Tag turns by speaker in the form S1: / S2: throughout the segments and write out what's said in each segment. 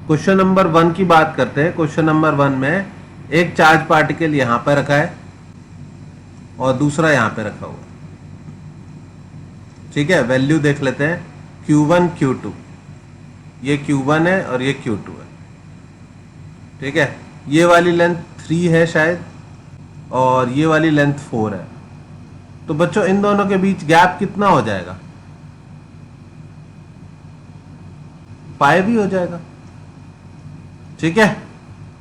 S1: Question number 1 की बात करते हैं। क्वेश्चन नंबर 1 में एक चार्ज पार्टिकल यहां पर रखा है और दूसरा यहां पे रखा हुआ है। ठीक है, वैल्यू देख लेते हैं Q1 Q2, ये Q1 है और ये Q2 है। ठीक है, ये वाली लेंथ 3 है शायद और ये वाली लेंथ 4 है। तो बच्चों इन दोनों के बीच गैप कितना हो जाएगा? 5 ही हो जाएगा। ठीक है,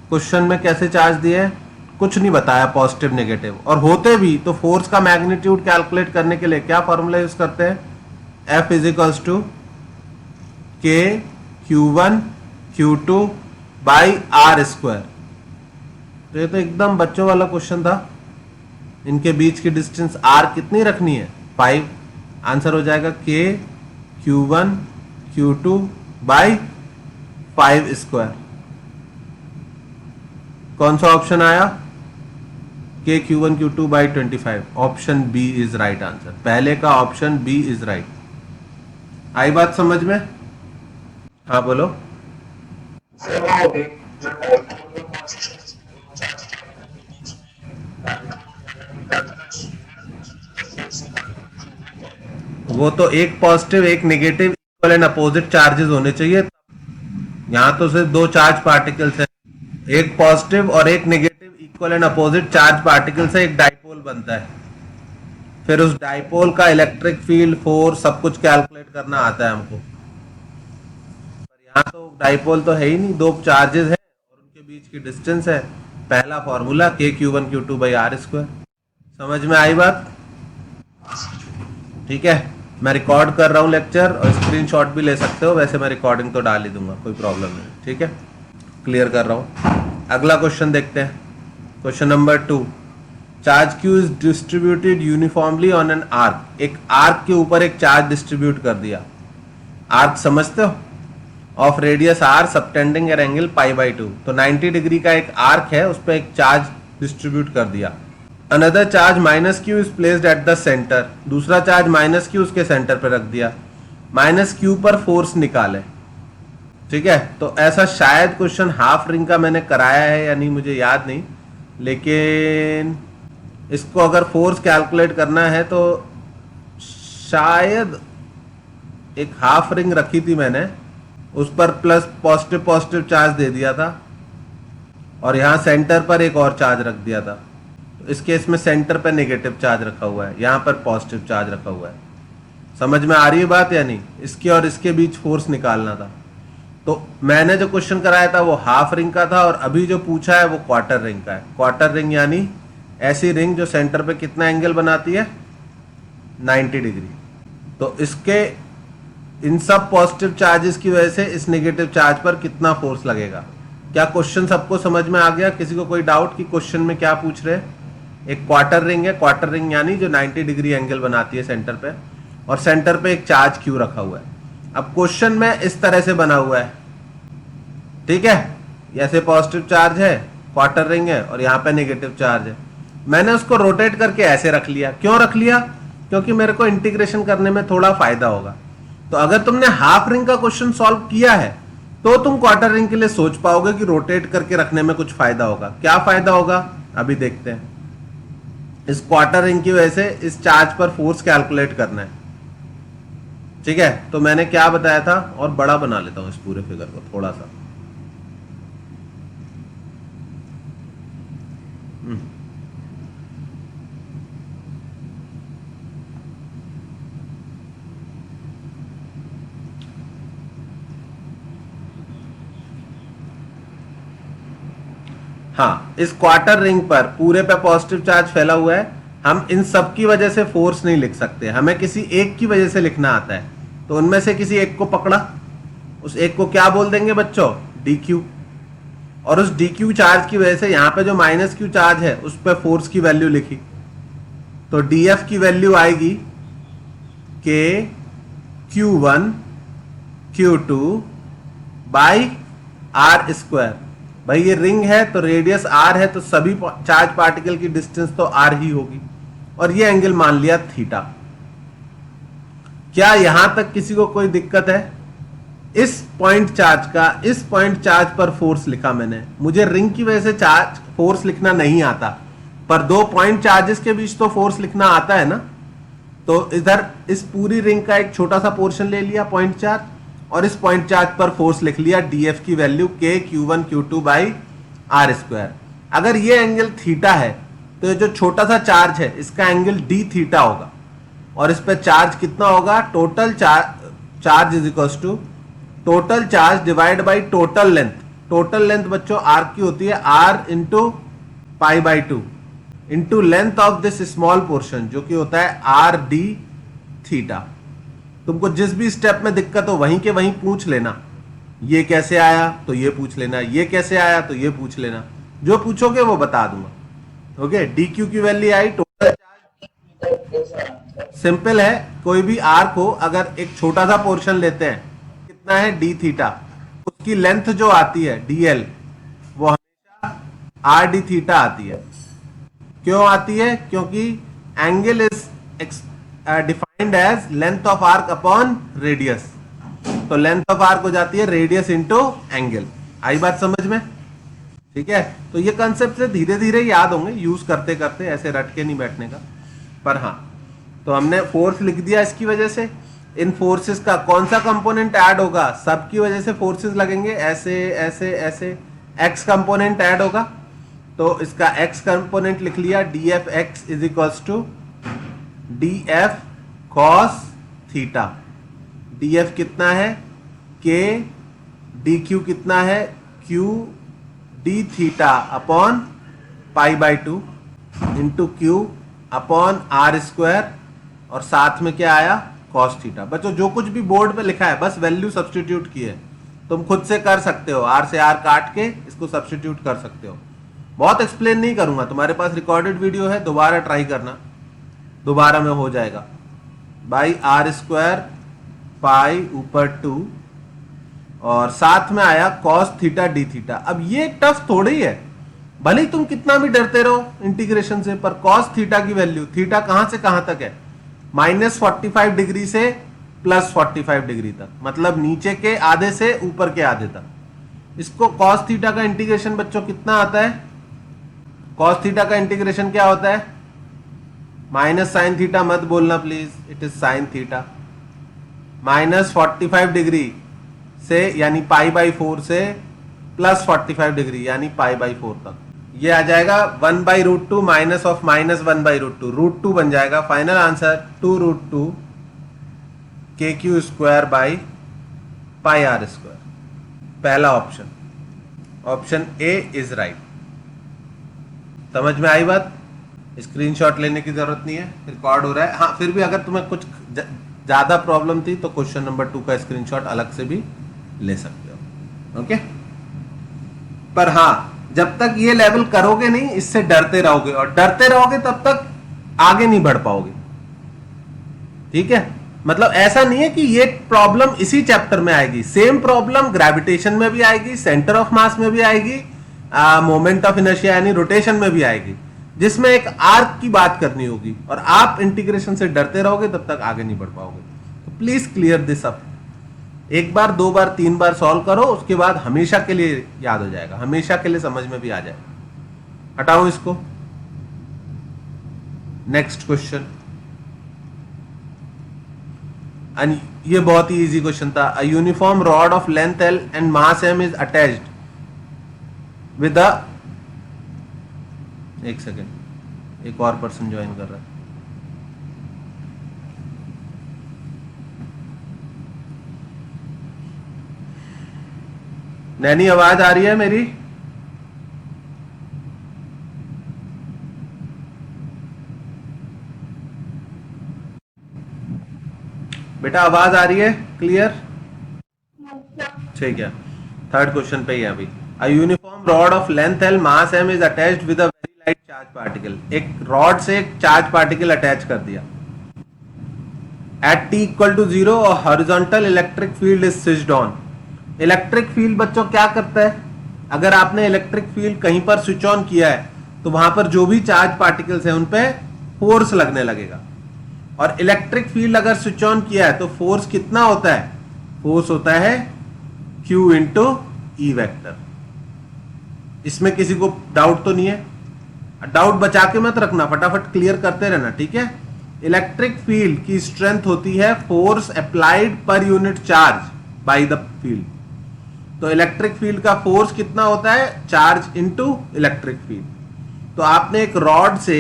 S1: क्वेश्चन में कैसे चार्ज दिए हैं कुछ नहीं बताया, पॉजिटिव नेगेटिव, और होते भी तो फोर्स का मैग्नीट्यूड कैलकुलेट करने के लिए क्या फॉर्मूला यूज करते हैं? F इज इक्वल्स टू के Q1 Q2 by R square. तो ये तो एकदम बच्चों वाला क्वेश्चन था। इनके बीच की डिस्टेंस r कितनी रखनी है? 5। आंसर हो जाएगा के Q1 Q2 बाई 5 स्क्वायर। कौन सा ऑप्शन आया? के Q1 Q2 by 25। Option B is right answer. पहले का ऑप्शन बी इज राइट। आई बात समझ में? हाँ बोलो। वो तो एक पॉजिटिव एक negative equal and opposite charges होने चाहिए। यहाँ तो सिर्फ दो चार्ज पार्टिकल्स है, एक पॉजिटिव और एक negative equal and opposite charge particle से एक डाइपोल बनता है। फिर उस डाइपोल का इलेक्ट्रिक फील्ड, फोर्स, सब कुछ कैलकुलेट करना आता है हमको। पर यहाँ तो डाइपोल तो है ही नहीं, दो चार्जेस है और उनके बीच की डिस्टेंस है। पहला फॉर्मूला के Q1 Q2 by R square. समझ में आई बात? ठीक है, मैं रिकॉर्ड कर रहा हूँ लेक्चर और स्क्रीनशॉट भी ले सकते हो, वैसे मैं रिकॉर्डिंग तो डाल ही दूंगा, कोई प्रॉब्लम नहीं। ठीक है, क्लियर कर रहा हूँ। अगला क्वेश्चन देखते हैं। Question number 2, charge Q is distributed uniformly on an arc. एक आर्क के ऊपर एक चार्ज डिस्ट्रीब्यूट कर दिया। आर्क समझते हो? Of radius r subtending an angle π/2। तो 90 डिग्री का एक आर्क है, उस पर एक चार्ज डिस्ट्रीब्यूट कर दिया। Another charge -Q is placed at the centre. दूसरा चार्ज -Q उसके सेंटर पर रख दिया। -Q पर फोर्स निकाले। ठीक है, तो ऐसा शायद क्वेश्चन हाफ रिंग का मैंने कराया है या नहीं मुझे याद नहीं, लेकिन इसको अगर फोर्स कैलकुलेट करना है तो शायद एक हाफ रिंग रखी थी मैंने, उस पर प्लस पॉजिटिव चार्ज दे दिया था और यहाँ सेंटर पर एक और चार्ज रख दिया था। तो इस केस में सेंटर पर नेगेटिव चार्ज रखा हुआ है, यहाँ पर पॉजिटिव चार्ज रखा हुआ है। समझ में आ रही है बात या नहीं? इसके और इसके बीच फोर्स निकालना था। तो मैंने जो क्वेश्चन कराया था वो हाफ रिंग का था और अभी जो पूछा है वो क्वार्टर रिंग का है। क्वार्टर रिंग यानी ऐसी रिंग जो सेंटर पे कितना एंगल बनाती है? 90 डिग्री। तो इसके इन सब पॉजिटिव चार्जेस की वजह से इस नेगेटिव चार्ज पर कितना फोर्स लगेगा? क्या क्वेश्चन सबको समझ में आ गया? किसी को कोई डाउट कि क्वेश्चन में क्या पूछ रहे हैं? एक क्वार्टर रिंग है, क्वार्टर रिंग यानी जो 90 डिग्री एंगल बनाती है सेंटर पे, और सेंटर पे एक चार्ज Q रखा हुआ है। अब क्वेश्चन में इस तरह से बना हुआ है। ठीक है, ऐसे पॉजिटिव चार्ज है, क्वार्टर रिंग है और यहाँ पे नेगेटिव चार्ज है। मैंने उसको रोटेट करके ऐसे रख लिया। क्यों रख लिया? क्योंकि मेरे को इंटीग्रेशन करने में थोड़ा फायदा होगा। तो अगर तुमने हाफ रिंग का क्वेश्चन सॉल्व किया है तो तुम क्वार्टर रिंग के लिए सोच पाओगे कि रोटेट करके रखने में कुछ फायदा होगा। क्या फायदा होगा अभी देखते हैं। इस क्वार्टर रिंग की वजह से इस चार्ज पर फोर्स कैलकुलेट करना है। ठीक है, तो मैंने क्या बताया था, और बड़ा बना लेता हूं इस पूरे फिगर को थोड़ा सा। हाँ, इस क्वार्टर रिंग पर पूरे पे पॉजिटिव चार्ज फैला हुआ है। हम इन सब की वजह से फोर्स नहीं लिख सकते, हमें किसी एक की वजह से लिखना आता है। तो उनमें से किसी एक को पकड़ा, उस एक को क्या बोल देंगे बच्चों? DQ। और उस DQ चार्ज की वजह से यहाँ पे जो -Q चार्ज है उस पर फोर्स की वैल्यू लिखी। तो DF की वैल्यू आएगी के Q1 Q2 by R square. भाई ये रिंग है तो रेडियस r है, तो सभी चार्ज पार्टिकल की डिस्टेंस तो r ही होगी, और ये एंगल मान लिया थीटा। क्या यहां तक किसी को कोई दिक्कत है? इस पॉइंट चार्ज का इस पॉइंट चार्ज पर फोर्स लिखा मैंने, मुझे रिंग की वजह से चार्ज फोर्स लिखना नहीं आता, पर दो पॉइंट चार्जेस के बीच तो फोर्स लिखना आता है ना। तो इधर इस पूरी रिंग का एक छोटा सा पोर्शन ले लिया पॉइंट चार्ज, और इस पॉइंट चार्ज पर फोर्स लिख लिया डीएफ की वैल्यू के Q1 Q2 by R square. अगर ये एंगल थीटा है तो ये जो छोटा सा चार्ज है इसका एंगल डी थीटा होगा, और इस पर चार्ज कितना होगा, total charge is equal to total charge divide by total length. Total length बच्चों आर की होती है R into pi by two into length of this small portion जो कि होता है आर डी थीटा। तुमको जिस भी स्टेप में दिक्कत हो वहीं के वहीं पूछ लेना, ये कैसे आया तो ये पूछ लेना, ये कैसे आया तो ये पूछ लेना, जो पूछोगे वो बता दूंगा। ओके, डी क्यू की वैल्यू आई टोटल चार्ज। सिंपल है, कोई भी आर को अगर एक छोटा सा पोर्शन लेते हैं, कितना है डी थीटा, उसकी लेंथ जो आती है डीएल वो हमेशा आर डी थीटा आती है। क्यों आती है, क्योंकि angle is defined as length of arc upon radius, तो लेंथ ऑफ आर्क हो जाती है रेडियस इंटू एंगल। आई बात समझ में? ठीक है, तो ये कंसेप्ट से धीरे धीरे याद होंगे, यूज करते करते, ऐसे रट के नहीं बैठने का। पर हाँ, तो हमने फोर्स लिख दिया इसकी वजह से। इन फोर्सेस का कौन सा कंपोनेंट ऐड होगा, सबकी वजह से फोर्सेस लगेंगे, ऐसे ऐसे ऐसे एक्स कंपोनेंट ऐड होगा, तो इसका एक्स कंपोनेंट लिख लिया D F X is equals to D F cos theta. D F कितना है के, डी क्यू कितना है Q D theta upon pi by two into Q upon R square, और साथ में क्या आया कॉस थीटा। बच्चों जो कुछ भी बोर्ड पे लिखा है बस वैल्यू सब्स्टिट्यूट की है, तुम खुद से कर सकते हो, आर से आर काट के इसको सब्स्टिट्यूट कर सकते हो। बहुत एक्सप्लेन नहीं करूंगा, तुम्हारे पास रिकॉर्डेड वीडियो है, दोबारा ट्राई करना, दोबारा में हो जाएगा। बाई आर स्क्वायर पाई ऊपर 2 और साथ में आया कॉस थीटा डी थीटा। अब ये टफ थोड़ी है, भले ही तुम कितना भी डरते रहो इंटीग्रेशन से, पर कॉस थीटा की वैल्यू, थीटा कहां से कहां तक है, -45 डिग्री से +45 डिग्री तक, मतलब नीचे के आधे से ऊपर के आधे तक। इसको कॉस थीटा का इंटीग्रेशन बच्चों कितना आता है, कॉस थीटा का इंटीग्रेशन क्या होता है, माइनस साइन थीटा मत बोलना please, it is sine theta. -45 degree से यानी π/4 से +45 डिग्री यानी π/4 तक, ये आ जाएगा 1/√2 माइनस ऑफ -1/√2, √2 बन जाएगा। Final answer 2√2 KQ square by πr square. पहला option, option A is right. समझ में आई बात? स्क्रीनशॉट लेने की जरूरत नहीं है, रिकॉर्ड हो रहा है। हाँ, फिर भी अगर तुम्हें कुछ ज्यादा प्रॉब्लम थी तो क्वेश्चन नंबर 2 का स्क्रीनशॉट अलग से भी ले सकते हो। ओके, पर हाँ, जब तक ये लेवल करोगे नहीं, इससे डरते रहोगे, और डरते रहोगे तब तक आगे नहीं बढ़ पाओगे। ठीक है, मतलब ऐसा नहीं है कि ये प्रॉब्लम इसी चैप्टर में आएगी, सेम प्रॉब्लम ग्रेविटेशन में भी आएगी, सेंटर ऑफ मास में भी आएगी, मोमेंट ऑफ इनर्शिया यानी रोटेशन में भी आएगी, जिसमें एक आर्क की बात करनी होगी, और आप इंटीग्रेशन से डरते रहोगे तब तक आगे नहीं बढ़ पाओगे। तो प्लीज क्लियर दिस अप, एक बार, दो बार, 3 बार सॉल्व करो, उसके बाद हमेशा के लिए याद हो जाएगा, हमेशा के लिए समझ में भी आ जाएगा। हटाओ इसको। नेक्स्ट क्वेश्चन, ये बहुत ही इजी क्वेश्चन था। A uniform rod of length L and mass M is attached with a, एक सेकेंड, एक और पर्सन ज्वाइन कर रहा है। नैनी आवाज आ रही है मेरी? बेटा आवाज आ रही है क्लियर? ठीक है, थर्ड क्वेश्चन पे ही है अभी। A uniform rod of length L mass M is attached with a very light charge particle. एक रॉड से एक चार्ज पार्टिकल अटैच कर दिया एट t = 0 और horizontal electric field is switched on. Electric field बच्चों क्या करता है, अगर आपने इलेक्ट्रिक फील्ड कहीं पर स्विच ऑन किया है तो वहां पर जो भी चार्ज पार्टिकल्स हैं उन पे फोर्स लगने लगेगा। और इलेक्ट्रिक फील्ड अगर स्विच ऑन किया है तो फोर्स कितना होता है, फोर्स होता है Q इंटू ई वेक्टर। इसमें किसी को डाउट तो नहीं है? डाउट बचा के मत रखना, फटाफट क्लियर करते रहना, ठीक है। इलेक्ट्रिक फील्ड की स्ट्रेंथ होती है फोर्स अप्लाइड पर unit charge by the field. तो इलेक्ट्रिक फील्ड का फोर्स कितना होता है? Charge into electric field. तो आपने एक रॉड से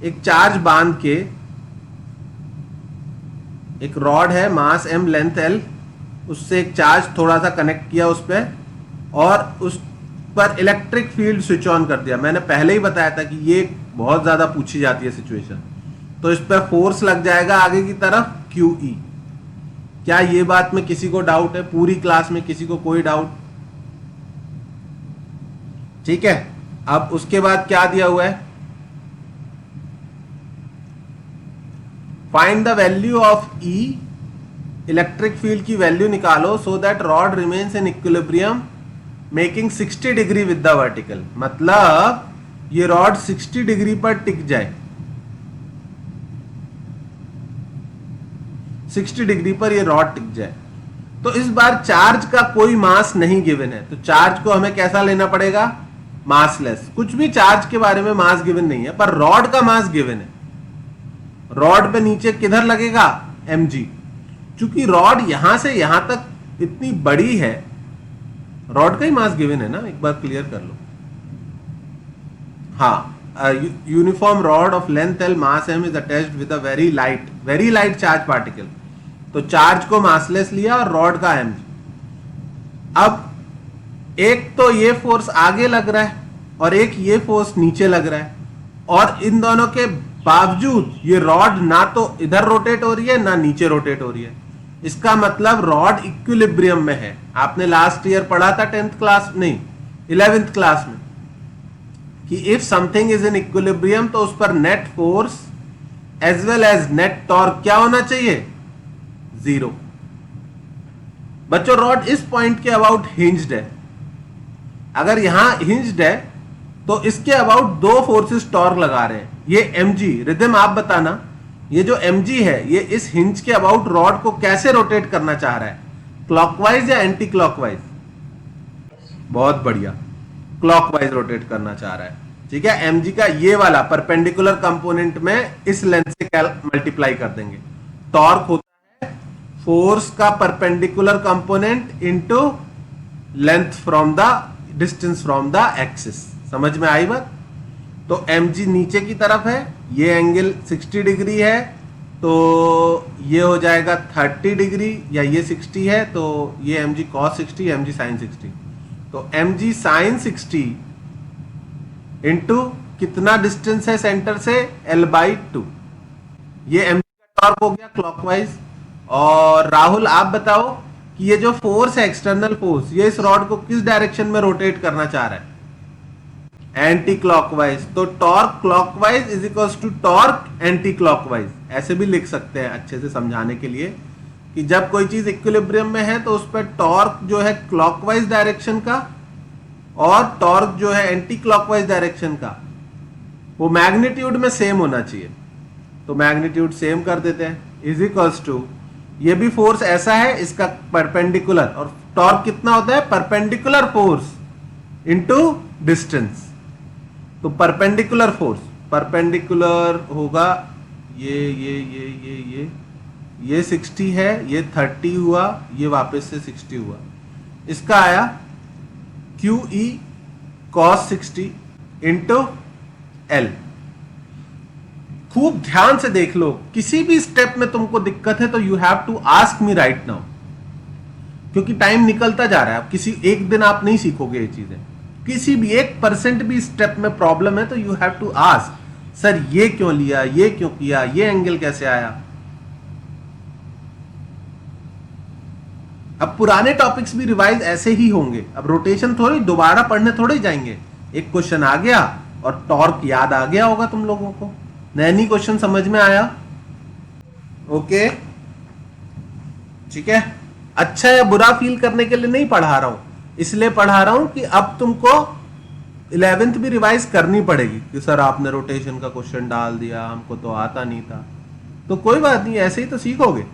S1: एक चार्ज बांध के, एक रॉड है मास m लेंथ l, उससे एक चार्ज थोड़ा सा कनेक्ट किया उस पर, और उस पर इलेक्ट्रिक फील्ड स्विच ऑन कर दिया। मैंने पहले ही बताया था कि ये बहुत ज्यादा पूछी जाती है सिचुएशन। तो इस पर फोर्स लग जाएगा आगे की तरफ QE। क्या ये बात में किसी को डाउट है? पूरी क्लास में किसी को कोई डाउट? ठीक है। अब उसके बाद क्या दिया हुआ है? Find the value of E, electric field की वैल्यू निकालो so that rod remains in equilibrium making 60 degree with the vertical. मतलब ये रॉड 60 डिग्री पर टिक जाए, 60 डिग्री पर ये रॉड टिक जाए। तो इस बार चार्ज का कोई मास नहीं गिवन है, तो चार्ज को हमें कैसा लेना पड़ेगा? मासलेस। कुछ भी चार्ज के बारे में मास गिवन नहीं है, पर रॉड का मास गिवन है। रॉड पे नीचे किधर लगेगा? mg। चूंकि रॉड यहां से यहां तक इतनी बड़ी है, रॉड का ही मास गिवन है ना, एक बार क्लियर कर लो। हाँ, uniform rod of length l mass m is attached with a very light charge particle. तो चार्ज को मासलेस लिया और रॉड का mg। अब एक तो ये फोर्स आगे लग रहा है और एक ये फोर्स नीचे लग रहा है, और इन दोनों के बावजूद ये रॉड ना तो इधर रोटेट हो रही है ना नीचे रोटेट हो रही है। इसका मतलब रॉड इक्विलिब्रियम में है। आपने लास्ट ईयर पढ़ा था 10th क्लास, नहीं 11th क्लास में, कि if something is in equilibrium तो उस पर net force as well as net torque क्या होना चाहिए? 0। बच्चों, रॉड इस पॉइंट के अबाउट हिंज्ड है। अगर यहां हिंज्ड है तो इसके अबाउट दो फोर्सेस टॉर्क लगा रहे हैं। ये mg, रिदम आप बताना, ये जो mg है ये इस हिंज के अबाउट रॉड को कैसे रोटेट करना चाह रहा है? क्लॉकवाइज या एंटी क्लॉकवाइज? बहुत बढ़िया, क्लॉकवाइज रोटेट करना चाह रहा है। ठीक है, mg का ये वाला परपेंडिकुलर कंपोनेंट में इस लेंथ से मल्टीप्लाई कर देंगे। टॉर्क होता है फोर्स का perpendicular component into length from the distance from the axis. समझ में आई बात? तो mg नीचे की तरफ है, ये एंगल 60 डिग्री है, तो ये हो जाएगा 30 डिग्री, या ये 60 है तो ये mg cos 60, mg sin 60। तो mg sin 60 इंटू कितना डिस्टेंस है सेंटर से? l/2। ये mg का टॉर्क हो गया क्लॉकवाइज। और राहुल आप बताओ कि ये जो फोर्स है एक्सटर्नल फोर्स, ये इस रॉड को किस डायरेक्शन में रोटेट करना चाह रहा है? Anticlockwise. तो torque clockwise is equals to torque anticlockwise. ऐसे भी लिख सकते हैं अच्छे से समझाने के लिए कि जब कोई चीज इक्विलिब्रियम में है तो उस पर टॉर्क जो है क्लॉकवाइज डायरेक्शन का और टॉर्क जो है एंटी क्लॉकवाइज डायरेक्शन का, वो मैग्नीट्यूड में सेम होना चाहिए। तो मैग्नीट्यूड सेम कर देते हैं, इज इक्वल्स टू, ये भी फोर्स ऐसा है, इसका परपेंडिकुलर, और टॉर्क कितना होता है? Perpendicular force into distance. तो परपेंडिकुलर फोर्स, परपेंडिकुलर होगा ये 60 है, ये 30 हुआ, ये वापस से 60 हुआ। इसका आया QE cos 60 इंटू L। खूब ध्यान से देख लो, किसी भी स्टेप में तुमको दिक्कत है तो you have to ask me right now, क्योंकि टाइम निकलता जा रहा है। अब किसी एक दिन आप नहीं सीखोगे ये चीजें। किसी भी 1% भी स्टेप में प्रॉब्लम है तो you have to ask, sir ये क्यों लिया, ये क्यों किया, ये एंगल कैसे आया। अब पुराने टॉपिक्स भी रिवाइज ऐसे ही होंगे। अब रोटेशन थोड़ी दोबारा पढ़ने थोड़े जाएंगे। एक क्वेश्चन आ गया और टॉर्क याद आ गया होगा तुम लोगों को। नैनी क्वेश्चन समझ में आया? ओके, ठीक है। अच्छा या बुरा फील करने के लिए नहीं पढ़ा रहा हूं, इसलिए पढ़ा रहा हूं कि अब तुमको 11th भी रिवाइज करनी पड़ेगी कि सर आपने रोटेशन का क्वेश्चन डाल दिया, हमको तो आता नहीं था। तो कोई बात नहीं, ऐसे ही तो सीखोगे।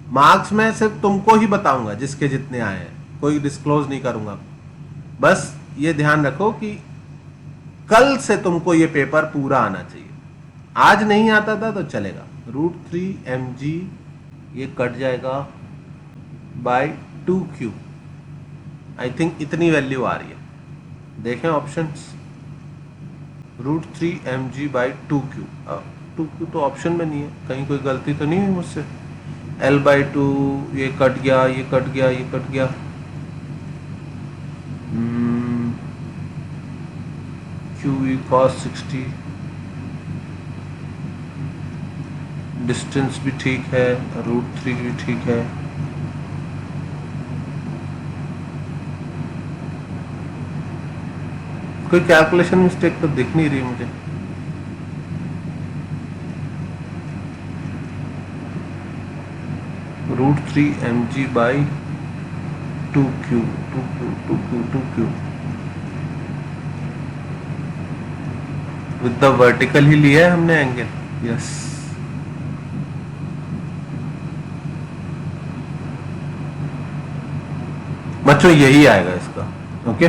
S1: मार्क्स में सिर्फ तुमको ही बताऊंगा जिसके जितने आए हैं, कोई डिस्क्लोज नहीं करूंगा। बस ये ध्यान रखो कि कल से तुमको ये पेपर पूरा आना चाहिए। आज नहीं आता था तो चलेगा। √3 mg ये कट जाएगा बाय 2q। आई थिंक इतनी वैल्यू आ रही है। देखें options. √3 mg bye 2q। 2q तो ऑप्शन में नहीं है, कहीं कोई गलती तो नहीं हुई मुझसे। L/2 ये कट गया, ये कट गया, ये कट गया। QE cos 60। डिस्टेंस भी ठीक है, √3 भी ठीक है। कोई कैलकुलेशन मिस्टेक तो दिख नहीं रही मुझे। √3 mg by 2q 2q with the vertical ही लिया है हमने एंगल। यस, बच्चों यही आएगा इसका। ओके,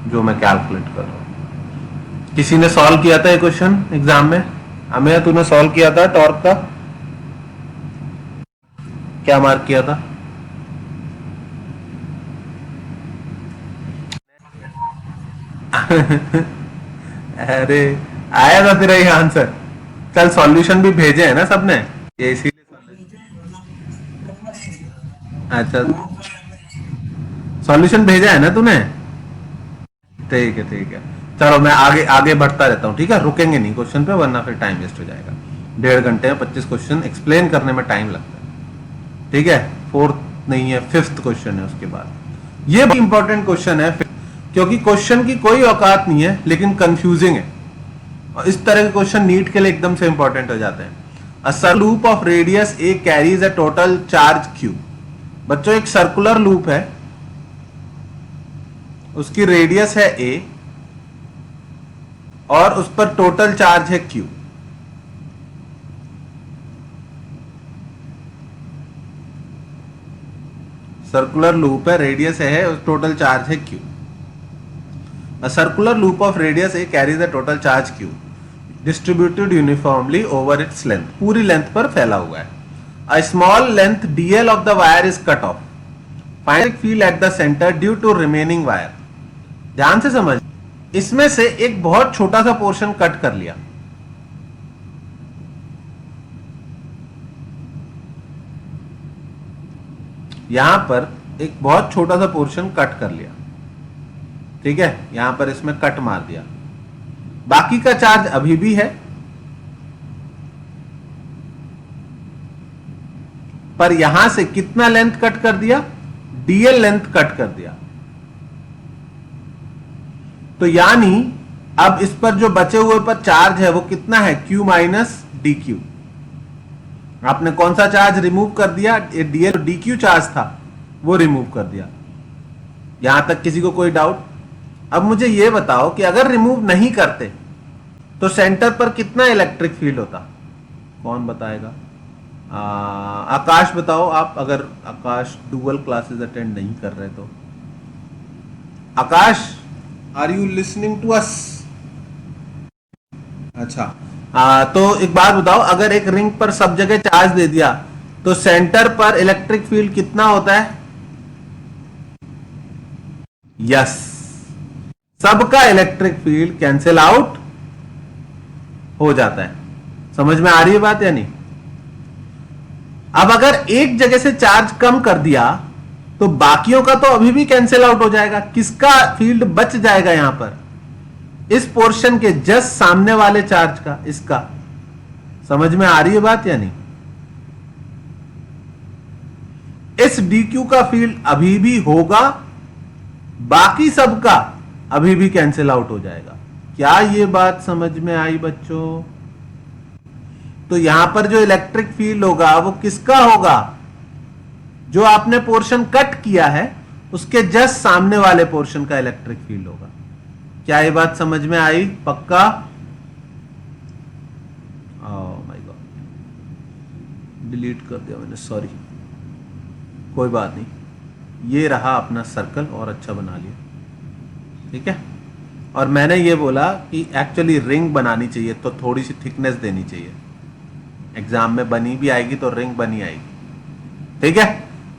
S1: जो मैं कैलकुलेट कर रहा हूं। किसी ने सॉल्व किया था ये क्वेश्चन एग्जाम में? अमेय तूने सॉल्व किया था टॉर्क का? क्या मार्क किया था? अरे आया था तेरा ये आंसर। कल सॉल्यूशन भी भेजे हैं ना सबने, ये इसीलिए। अच्छा, सॉल्यूशन भेजा है ना तूने? ठीक है ठीक है, चलो मैं आगे आगे बढ़ता रहता हूँ। ठीक है, रुकेंगे नहीं क्वेश्चन पे, वरना फिर टाइम वेस्ट हो जाएगा। 1.5 घंटे में 25 क्वेश्चन एक्सप्लेन करने में टाइम लगता है। ठीक है, 4th नहीं है, 5th क्वेश्चन है उसके बाद। ये इंपॉर्टेंट क्वेश्चन है क्योंकि क्वेश्चन की कोई औकात नहीं है लेकिन कंफ्यूजिंग है, और इस तरह के क्वेश्चन नीट के लिए एकदम से इंपॉर्टेंट हो जाते हैं। A circular loop of radius A carries a total charge q। बच्चों एक सर्कुलर लूप है, उसकी रेडियस है a और उस पर टोटल चार्ज है q। सर्कुलर लूप है, रेडियस है, टोटल चार्ज है q। A circular loop of radius a carries a total charge q distributed uniformly over its length। पूरी लेंथ पर फैला हुआ है। A small length dl of the wire is cut off। Find electric field at the center due to remaining wire। ध्यान से समझ, इसमें से एक बहुत छोटा सा पोर्शन कट कर लिया। यहां पर एक बहुत छोटा सा पोर्शन कट कर लिया। ठीक है, यहां पर इसमें कट मार दिया, बाकी का चार्ज अभी भी है, पर यहां से कितना लेंथ कट कर दिया? dl लेंथ कट कर दिया। तो यानी अब इस पर जो बचे हुए पर चार्ज है वो कितना है? q minus dq। आपने कौन सा चार्ज रिमूव कर दिया? dl dq चार्ज था वो रिमूव कर दिया। यहां तक किसी को कोई डाउट? अब मुझे यह बताओ कि अगर रिमूव नहीं करते तो सेंटर पर कितना इलेक्ट्रिक फील्ड होता? कौन बताएगा? आकाश बताओ आप, अगर आकाश डुअल क्लासेस अटेंड नहीं कर रहे तो। Akash, are you listening to us? अच्छा, तो एक बात बताओ, अगर एक रिंग पर सब जगह चार्ज दे दिया तो सेंटर पर इलेक्ट्रिक फील्ड कितना होता है? यस, सबका इलेक्ट्रिक फील्ड कैंसिल आउट हो जाता है। समझ में आ रही है बात या नहीं? अब अगर एक जगह से चार्ज कम कर दिया तो बाकियों का तो अभी भी कैंसिल आउट हो जाएगा। किसका फील्ड बच जाएगा यहां पर? इस पोर्शन के जस्ट सामने वाले चार्ज का, इसका। समझ में आ रही है बात या नहीं? इस dq का फील्ड अभी भी होगा, बाकी सबका अभी भी कैंसिल आउट हो जाएगा। क्या ये बात समझ में आई बच्चों? तो यहां पर जो इलेक्ट्रिक फील्ड होगा वो किसका होगा? जो आपने पोर्शन कट किया है उसके जस्ट सामने वाले पोर्शन का इलेक्ट्रिक फील्ड होगा। क्या ये बात समझ में आई? पक्का? ओह माय गॉड, डिलीट कर दिया मैंने, सॉरी, कोई बात नहीं। ये रहा अपना सर्कल और अच्छा बना लिया, ठीक है। और मैंने ये बोला कि एक्चुअली रिंग बनानी चाहिए तो थोड़ी सी थिकनेस देनी चाहिए, एग्जाम में बनी भी आएगी तो रिंग बनी आएगी, ठीक है।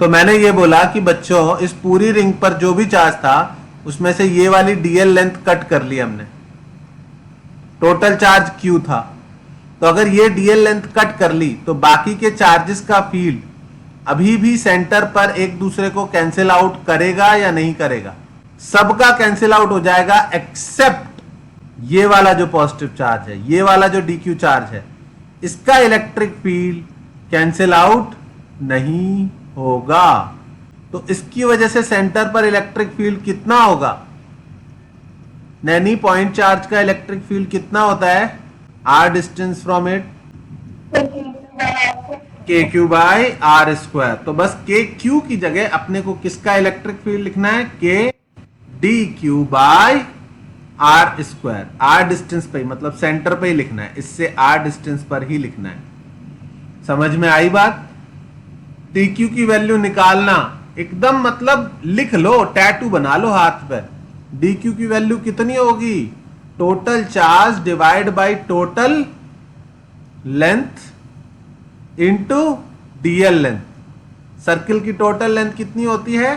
S1: तो मैंने ये बोला कि बच्चों इस पूरी रिंग पर जो भी चार्ज था उसमें से ये वाली डीएल लेंथ कट कर ली हमने, टोटल चार्ज क्यू था। तो अगर ये डीएल लेंथ कट कर ली तो बाकी के चार्जेस का फील्ड अभी भी सेंटर पर एक दूसरे को कैंसिल आउट करेगा या नहीं करेगा? सबका कैंसिल आउट हो जाएगा एक्सेप्ट ये वाला जो पॉजिटिव चार्ज है, ये वाला जो डीक्यू चार्ज है, इसका इलेक्ट्रिक फील्ड कैंसिल आउट नहीं होगा। तो इसकी वजह से सेंटर पर इलेक्ट्रिक फील्ड कितना होगा? नैनी पॉइंट चार्ज का इलेक्ट्रिक फील्ड कितना होता है? आर डिस्टेंस फ्रॉम इट के क्यू बाई आर स्क्वायर। तो बस के क्यू की जगह अपने को किसका इलेक्ट्रिक फील्ड लिखना है? के D Q by R square. R distance पे मतलब सेंटर पे ही लिखना है, इससे आर डिस्टेंस पर ही लिखना है। समझ में आई बात? डी क्यू की वैल्यू निकालना एकदम मतलब लिख लो, टैटू बना लो हाथ पे। डी क्यू की वैल्यू कितनी होगी? Total charge divide by total length into DL length. Circle की टोटल लेंथ कितनी होती है?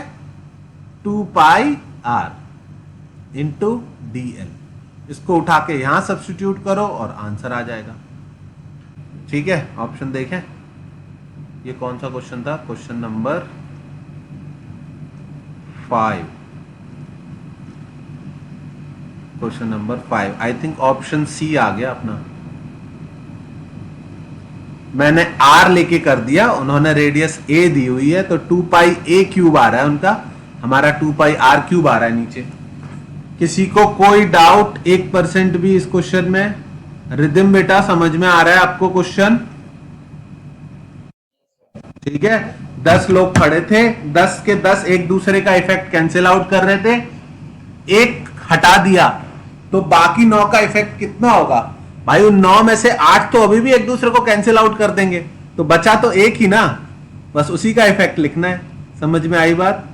S1: 2 पाई आर इंटू डीएल। इसको उठा के यहां सब्स्टिट्यूट करो और आंसर आ जाएगा, ठीक है। ऑप्शन देखें, ये कौन सा क्वेश्चन था? Question number 5, question number 5। I think option C आ गया अपना। मैंने आर लेके कर दिया, उन्होंने रेडियस ए दी हुई है तो 2 पाई ए क्यूब आ रहा है उनका, हमारा 2 पाई आर क्यूब आ रहा है नीचे। किसी को कोई डाउट 1% भी इस क्वेश्चन में? रिदम बेटा समझ में आ रहा है आपको क्वेश्चन? ठीक है, 10 लोग खड़े थे, 10 के 10 एक दूसरे का इफेक्ट कैंसिल आउट कर रहे थे, एक हटा दिया तो बाकी 9 का इफेक्ट कितना होगा? भाई उन 9 में से 8 तो अभी भी एक दूसरे को कैंसिल आउट कर देंगे, तो बचा तो एक ही ना, बस उसी का इफेक्ट लिखना है। समझ में आई बात?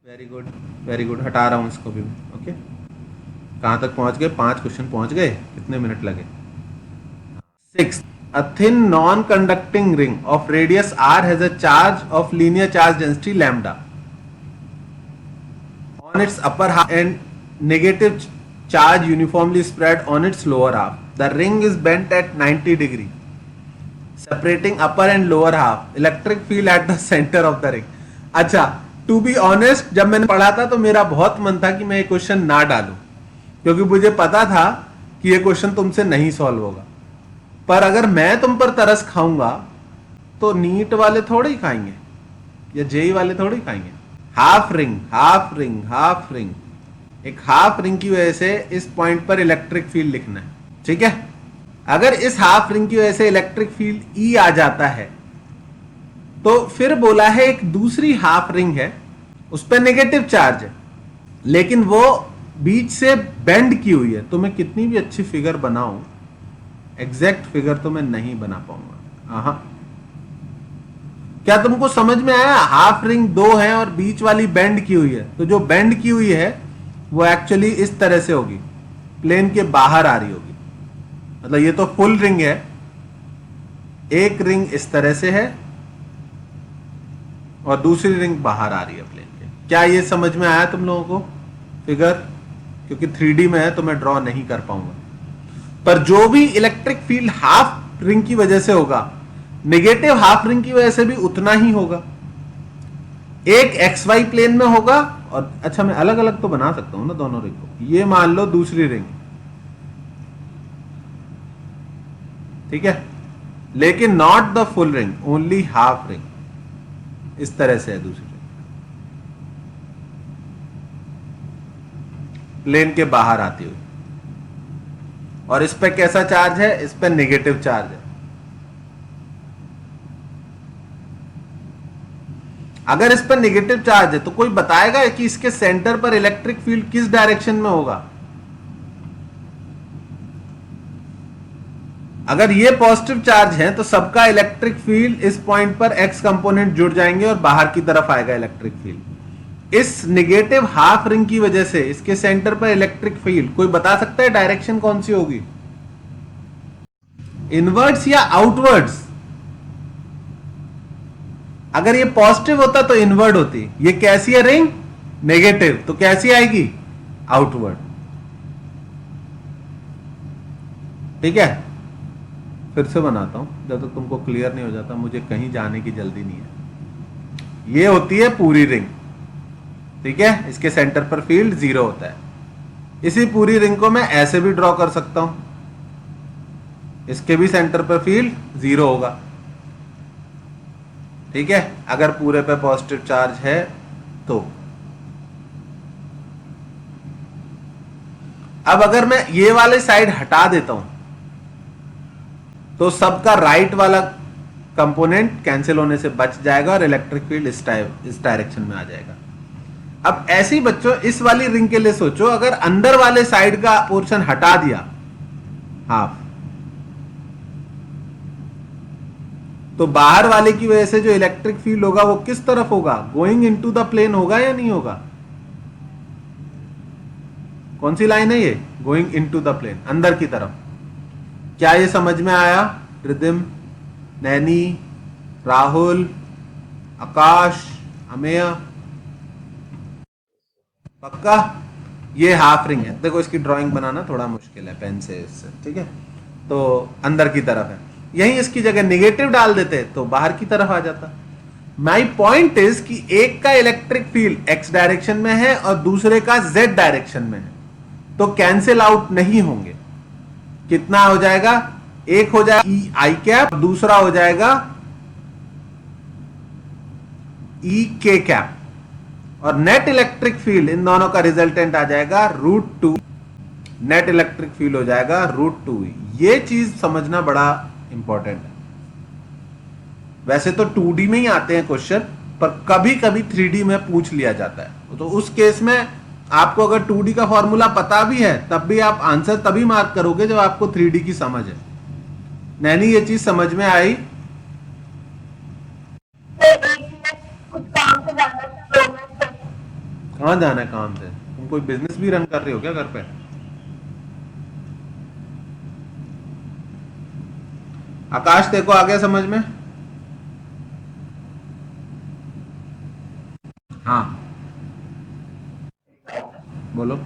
S1: Very good, very good. हटा रहा हूं इसको भी, ओके। कहां तक पहुंच गए? 5 क्वेश्चन पहुंच गए, कितने मिनट लगे? 6. A thin non-conducting ring of radius r has a charge of linear charge density lambda on its upper half and negative charge uniformly spread on its lower half. The ring is bent at 90 degree, separating upper and lower half. Electric field at the center of the ring. अच्छा, to be honest जब मैंने पढ़ा था तो मेरा बहुत मन था कि मैं ये क्वेश्चन ना डालूं, क्योंकि मुझे पता था कि ये क्वेश्चन तुमसे नहीं सॉल्व होगा। पर अगर मैं तुम पर तरस खाऊंगा तो नीट वाले थोड़े ही खाएंगे या जेई वाले थोड़े ही खाएंगे। Half ring, half ring, half ring, एक हाफ रिंग की वजह से इस पॉइंट पर इलेक्ट्रिक फील्ड लिखना है, ठीक है। अगर इस हाफ रिंग की वजह से इलेक्ट्रिक फील्ड ई आ जाता है तो फिर बोला है एक दूसरी हाफ रिंग है, उस पर नेगेटिव चार्ज है, लेकिन वो बीच से बेंड की हुई है। तो मैं कितनी भी अच्छी फिगर बनाऊं, एग्जैक्ट फिगर तो मैं नहीं बना पाऊंगा। हाँ, क्या तुमको समझ में आया? हाफ रिंग 2 है और बीच वाली बेंड की हुई है, तो जो बेंड की हुई है वो एक्चुअली इस तरह से होगी, प्लेन के बाहर आ रही होगी। मतलब ये तो फुल रिंग है, एक रिंग इस तरह से है और दूसरी रिंग बाहर आ रही है प्लेन के। क्या ये समझ में आया तुम लोगों को फिगर? क्योंकि 3D में है तो मैं ड्रॉ नहीं कर पाऊंगा। पर जो भी इलेक्ट्रिक फील्ड हाफ रिंग की वजह से होगा, नेगेटिव हाफ रिंग की वजह से भी उतना ही होगा। एक XY प्लेन में होगा और अच्छा मैं अलग अलग तो बना सकता हूं ना दोनों रिंग को। ये मान लो दूसरी रिंग, ठीक है, लेकिन not the full ring, only half ring. इस तरह से है दूसरी रिंग, प्लेन के बाहर आती हुई। और इस पे कैसा चार्ज है? इस पे नेगेटिव चार्ज है। अगर इस पर नेगेटिव चार्ज है तो कोई बताएगा कि इसके सेंटर पर इलेक्ट्रिक फील्ड किस डायरेक्शन में होगा? अगर ये पॉजिटिव चार्ज है तो सबका इलेक्ट्रिक फील्ड इस पॉइंट पर एक्स कंपोनेंट जुड़ जाएंगे और बाहर की तरफ आएगा इलेक्ट्रिक फील्ड। इस निगेटिव हाफ रिंग की वजह से इसके सेंटर पर इलेक्ट्रिक फील्ड, कोई बता सकता है डायरेक्शन कौन सी होगी, इनवर्ड्स या आउटवर्ड्स? अगर ये पॉजिटिव होता तो इनवर्ड होती, ये कैसी है रिंग, नेगेटिव, तो कैसी आएगी, आउटवर्ड। ठीक है, फिर से बनाता हूं जब तक तुमको क्लियर नहीं हो जाता, मुझे कहीं जाने की जल्दी नहीं है। ये होती है पूरी रिंग, ठीक है, इसके सेंटर पर फील्ड 0 होता है। इसी पूरी रिंग को मैं ऐसे भी ड्रॉ कर सकता हूं, इसके भी सेंटर पर फील्ड 0 होगा। ठीक है, अगर पूरे पे पॉजिटिव चार्ज है तो। अब अगर मैं ये वाले साइड हटा देता हूं तो सबका राइट वाला कंपोनेंट कैंसिल होने से बच जाएगा और इलेक्ट्रिक फील्ड इस डायरेक्शन में आ जाएगा। अब ऐसे ही बच्चों इस वाली रिंग के लिए सोचो, अगर अंदर वाले साइड का पोर्शन हटा दिया हाफ, तो बाहर वाले की वजह से जो इलेक्ट्रिक फील्ड होगा वो किस तरफ होगा, गोइंग इनटू द प्लेन होगा या नहीं होगा? कौन सी लाइन है ये, गोइंग इनटू द प्लेन, अंदर की तरफ। क्या ये समझ में आया? रिदिम, नैनी, राहुल, आकाश, अमेय, पक्का? ये हाफ रिंग है। देखो इसकी ड्राइंग बनाना थोड़ा मुश्किल है पेन से, इससे, ठीक है, तो अंदर की तरफ है, यही इसकी जगह निगेटिव डाल देते तो बाहर की तरफ आ जाता। माई पॉइंट इज कि एक का इलेक्ट्रिक फील्ड एक्स डायरेक्शन में है और दूसरे का जेड डायरेक्शन में है, तो कैंसिल आउट नहीं होंगे। कितना हो जाएगा, एक हो जाएगा ई आई कैप, दूसरा हो जाएगा ई के कैप, और नेट इलेक्ट्रिक फील्ड इन दोनों का रिजल्टेंट आ जाएगा √2, नेट इलेक्ट्रिक फील्ड हो जाएगा √2। ये चीज समझना बड़ा इंपॉर्टेंट है। वैसे तो 2D में ही आते हैं क्वेश्चन, पर कभी कभी 3D में पूछ लिया जाता है, तो उस केस में आपको अगर 2D का फॉर्मूला पता भी है तब भी आप आंसर तभी मार्क करोगे जब आपको 3D की समझ है। नैनी ये चीज समझ में आई? कहां जाना है काम से? तुम कोई बिजनेस भी रन कर रहे हो क्या घर पे? आकाश देखो आ गया समझ में? हाँ बोलो।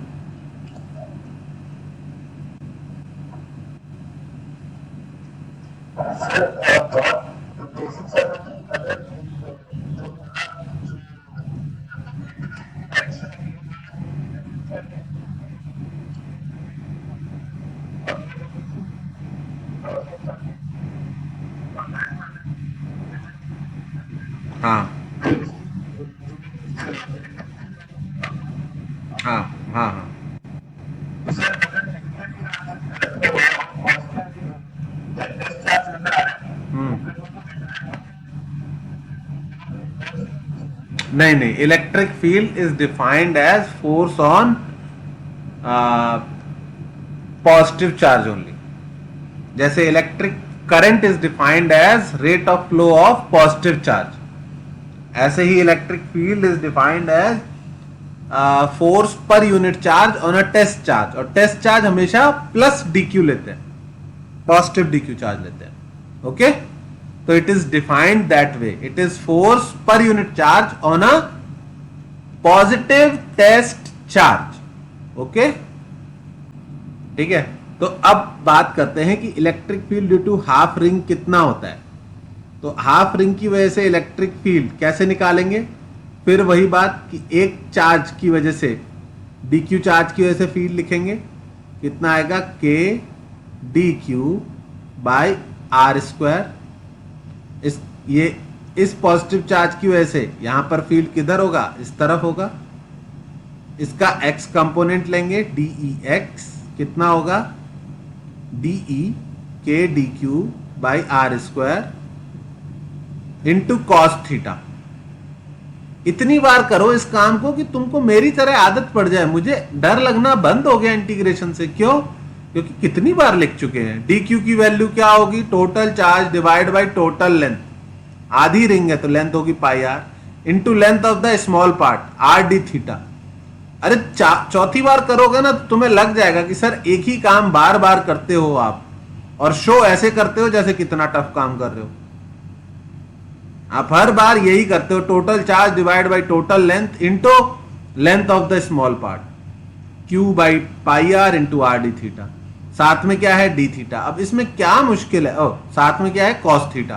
S1: हाँ हाँ हाँ हाँ नहीं नहीं, electric field is defined as force on positive charge only. जैसे electric current is defined as rate of flow of positive charge, ऐसे ही electric field is defined as force per unit charge on a test charge, और test charge हमेशा plus dq लेते हैं, positive dq charge लेते हैं। Okay, तो it is defined that way, it is force per unit charge on a positive test charge. Okay, ठीक है। तो अब बात करते हैं कि electric field due to half ring कितना होता है। तो हाफ रिंग की वजह से इलेक्ट्रिक फील्ड कैसे निकालेंगे? फिर वही बात कि एक चार्ज की वजह से, डीक्यू चार्ज की वजह से फील्ड लिखेंगे, कितना आएगा, K D Q by R square. इस पॉजिटिव चार्ज की वजह से यहां पर फील्ड किधर होगा, इस तरफ होगा। इसका एक्स कंपोनेंट लेंगे, डीई एक्स, कितना होगा, D E K D Q by R square into cos theta. इतनी बार करो इस काम को कि तुमको मेरी तरह आदत पड़ जाए, मुझे डर लगना बंद हो गया इंटीग्रेशन से। क्यों? क्योंकि कितनी बार लिख चुके हैं। डी क्यू की वैल्यू क्या होगी, total charge divide by total length, आधी रिंग है तो लेंथ होगी pi are into length of the small part r D theta. अरे चौथी बार करोगे ना तो तुम्हें लग जाएगा कि सर एक ही काम बार बार करते हो आप, और शो ऐसे करते हो जैसे कितना टफ काम कर रहे हो। आप हर बार यही करते हो, total charge divide by total length into length of the small part, Q by pi are into R D theta. साथ में क्या है, डी थीटा। अब इसमें क्या मुश्किल है, साथ में क्या है, कॉस थीटा।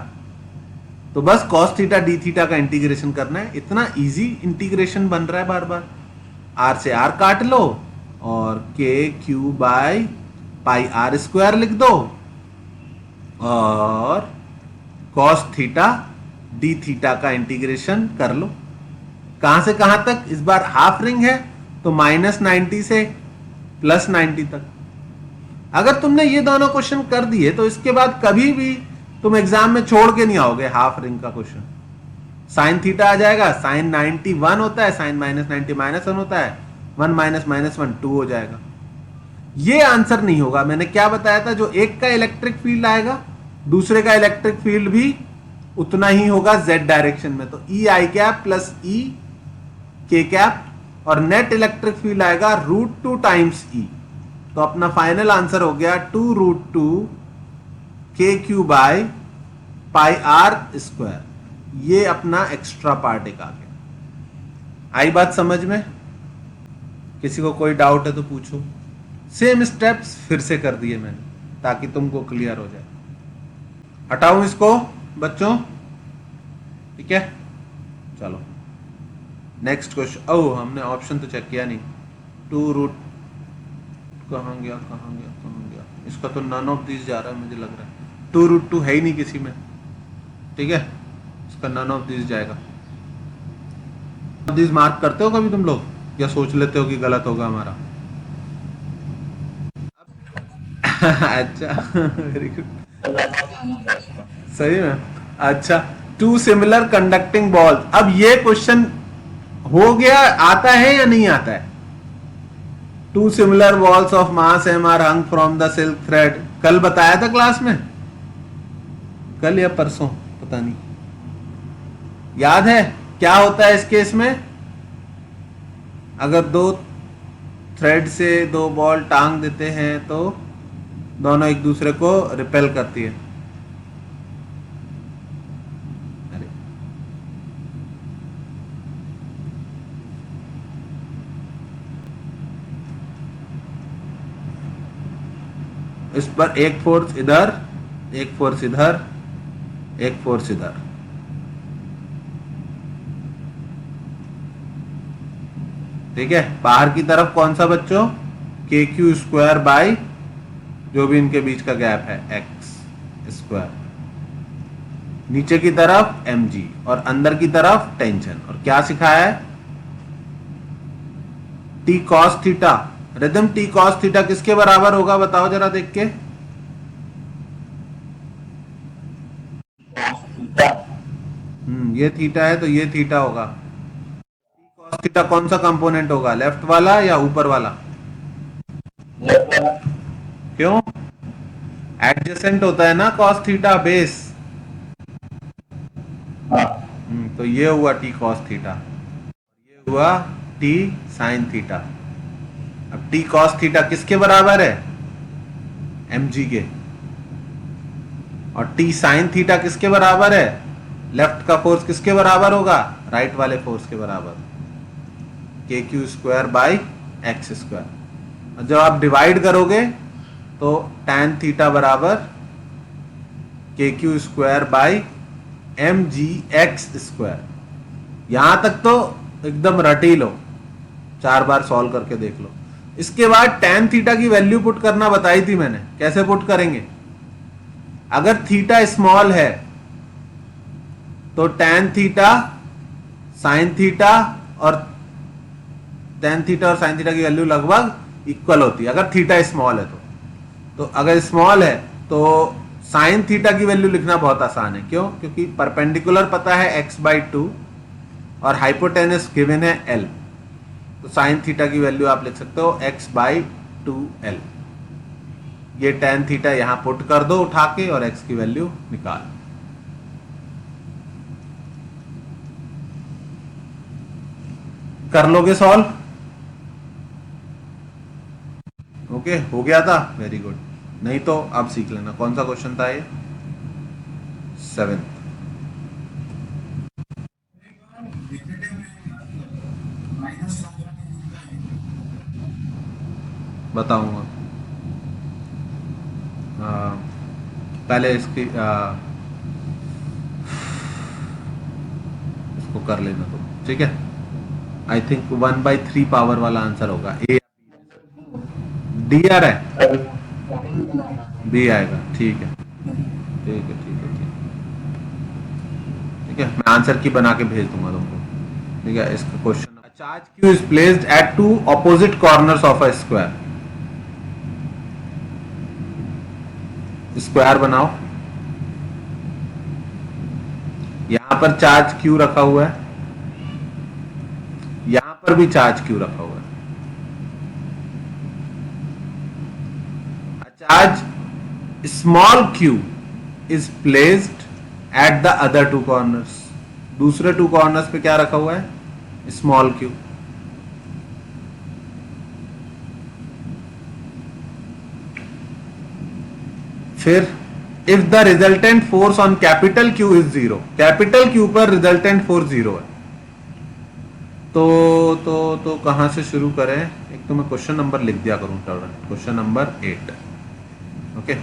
S1: तो बस कॉस थीटा डी थीटा का इंटीग्रेशन करना है। इतना इजी इंटीग्रेशन बन रहा है बार बार। आर से आर काट लो और K Q by pi R square लिख दो और कॉस थीटा डी थीटा का इंटीग्रेशन कर लो। कहां से कहां तक, इस बार हाफ रिंग है तो -90 से +90 तक। अगर तुमने ये दोनों क्वेश्चन कर दिए तो इसके बाद कभी भी तुम एग्जाम में छोड़ के नहीं आओगे हाफ रिंग का क्वेश्चन। साइन थीटा आ जाएगा, साइन 90 1 होता है, साइन -90 -1 होता है, 1 -1 2 हो जाएगा। ये आंसर नहीं होगा। मैंने क्या बताया था, जो एक का इलेक्ट्रिक फील्ड आएगा दूसरे का इलेक्ट्रिक फील्ड भी उतना ही होगा z डायरेक्शन में। तो ई आई कैप प्लस ई के कैप, और नेट इलेक्ट्रिक फील्ड आएगा √2 टाइम्स ई। तो अपना फाइनल आंसर हो गया 2√2 K Q by pi R square. ये अपना एक्स्ट्रा पार्ट एक आ गया। आई बात समझ में? किसी को कोई डाउट है तो पूछो। सेम स्टेप्स फिर से कर दिए मैंने ताकि तुमको क्लियर हो जाए। हटाऊं इसको बच्चों, ठीक है? चलो नेक्स्ट क्वेश्चन। ओह हमने ऑप्शन तो चेक किया नहीं। 2 कहाँ गया कहाँ गया कहाँ गया, इसका तो नन ऑफ दिस जा रहा है मुझे लग रहा है। 2√2 है ही नहीं किसी में, ठीक है? इसका नन ऑफ दिस जाएगा। दिस मार्क करते हो कभी तुम लोग, या सोच लेते हो कि गलत होगा हमारा? अच्छा वेरी गुड, सही में। अच्छा, 2 सिमिलर कंडक्टिंग बॉल। अब ये क्वेश्चन हो गया, आता है या नहीं आता है? 2 similar balls of mass m are hung from the silk thread। कल बताया था क्लास में, कल या परसों पता नहीं, याद है क्या होता है इस केस में? अगर 2 थ्रेड से 2 बॉल टांग देते हैं तो दोनों एक दूसरे को रिपेल करती है। इस पर एक फोर्स इधर, एक फोर्स इधर, एक फोर्स इधर। ठीक है? बाहर की तरफ कौन सा बच्चों? के क्यू स्क्वायर बाई जो भी इनके बीच का गैप है एक्स स्क्वायर। नीचे की तरफ mg और अंदर की तरफ टेंशन। और क्या सिखाया है? t cos theta. Rhythm t cos theta किसके बराबर होगा बताओ जरा देख के। ये थीटा है तो ये थीटा होगा। t cos थीटा कौन सा कंपोनेंट होगा, लेफ्ट वाला या ऊपर वाला? क्यों? एडजेसेंट होता है ना cos थीटा बेस। तो ये हुआ t cos थीटा, ये हुआ t sin थीटा। अब t cos थीटा किसके बराबर है? mg के। और t sin थीटा किसके बराबर है? लेफ्ट का फोर्स किसके बराबर होगा? राइट वाले फोर्स के बराबर, K Q square by x square. और जब आप डिवाइड करोगे तो tan थीटा बराबर K Q square by M G X square. यहां तक तो एकदम रटी लो, 4 बार सॉल्व करके देख लो। इसके बाद tan थीटा की वैल्यू पुट करना बताई थी मैंने, कैसे पुट करेंगे? अगर थीटा स्मॉल है तो tan थीटा sin थीटा और tan थीटा और sin थीटा की वैल्यू लगभग इक्वल होती है अगर थीटा स्मॉल है तो अगर स्मॉल है तो sin थीटा की वैल्यू लिखना बहुत आसान है। क्यों? क्योंकि परपेंडिकुलर पता है x/2 और हाइपोटेनस गिवन है l। तो sin थीटा की वैल्यू आप लिख सकते हो x/2l। ये tan थीटा यहां पुट कर दो उठा के और x की वैल्यू निकाल। कर लोगे सॉल्व? ओके, हो गया था, वेरी गुड। नहीं तो आप सीख लेना। कौन सा क्वेश्चन था ये? 7th। बताऊंगा। पहले इसको कर लेना तो ठीक है। आई थिंक 1/3 पावर वाला आंसर होगा। ए डी आ रहा है, बी आएगा। ठीक है ठीक है ठीक है ठीक है, मैं आंसर की बना के भेज दूंगा तुमको। ठीक है, इसका question, charge Q is placed eight 2 opposite corners of a square. Square बनाओ। यहां पर चार्ज क्यू रखा हुआ है, यहां पर भी चार्ज क्यू रखा हुआ है। Charge small q is placed at the other 2 corners. दूसरे 2 कॉर्नर्स पे क्या रखा हुआ है? Small q. फिर if the resultant force on capital q is 0, capital q पर रिजल्टेंट फोर्स 0 है, तो कहां से शुरू करें? एक तो मैं क्वेश्चन नंबर लिख दिया करूं, क्वेश्चन नंबर 8। ओके,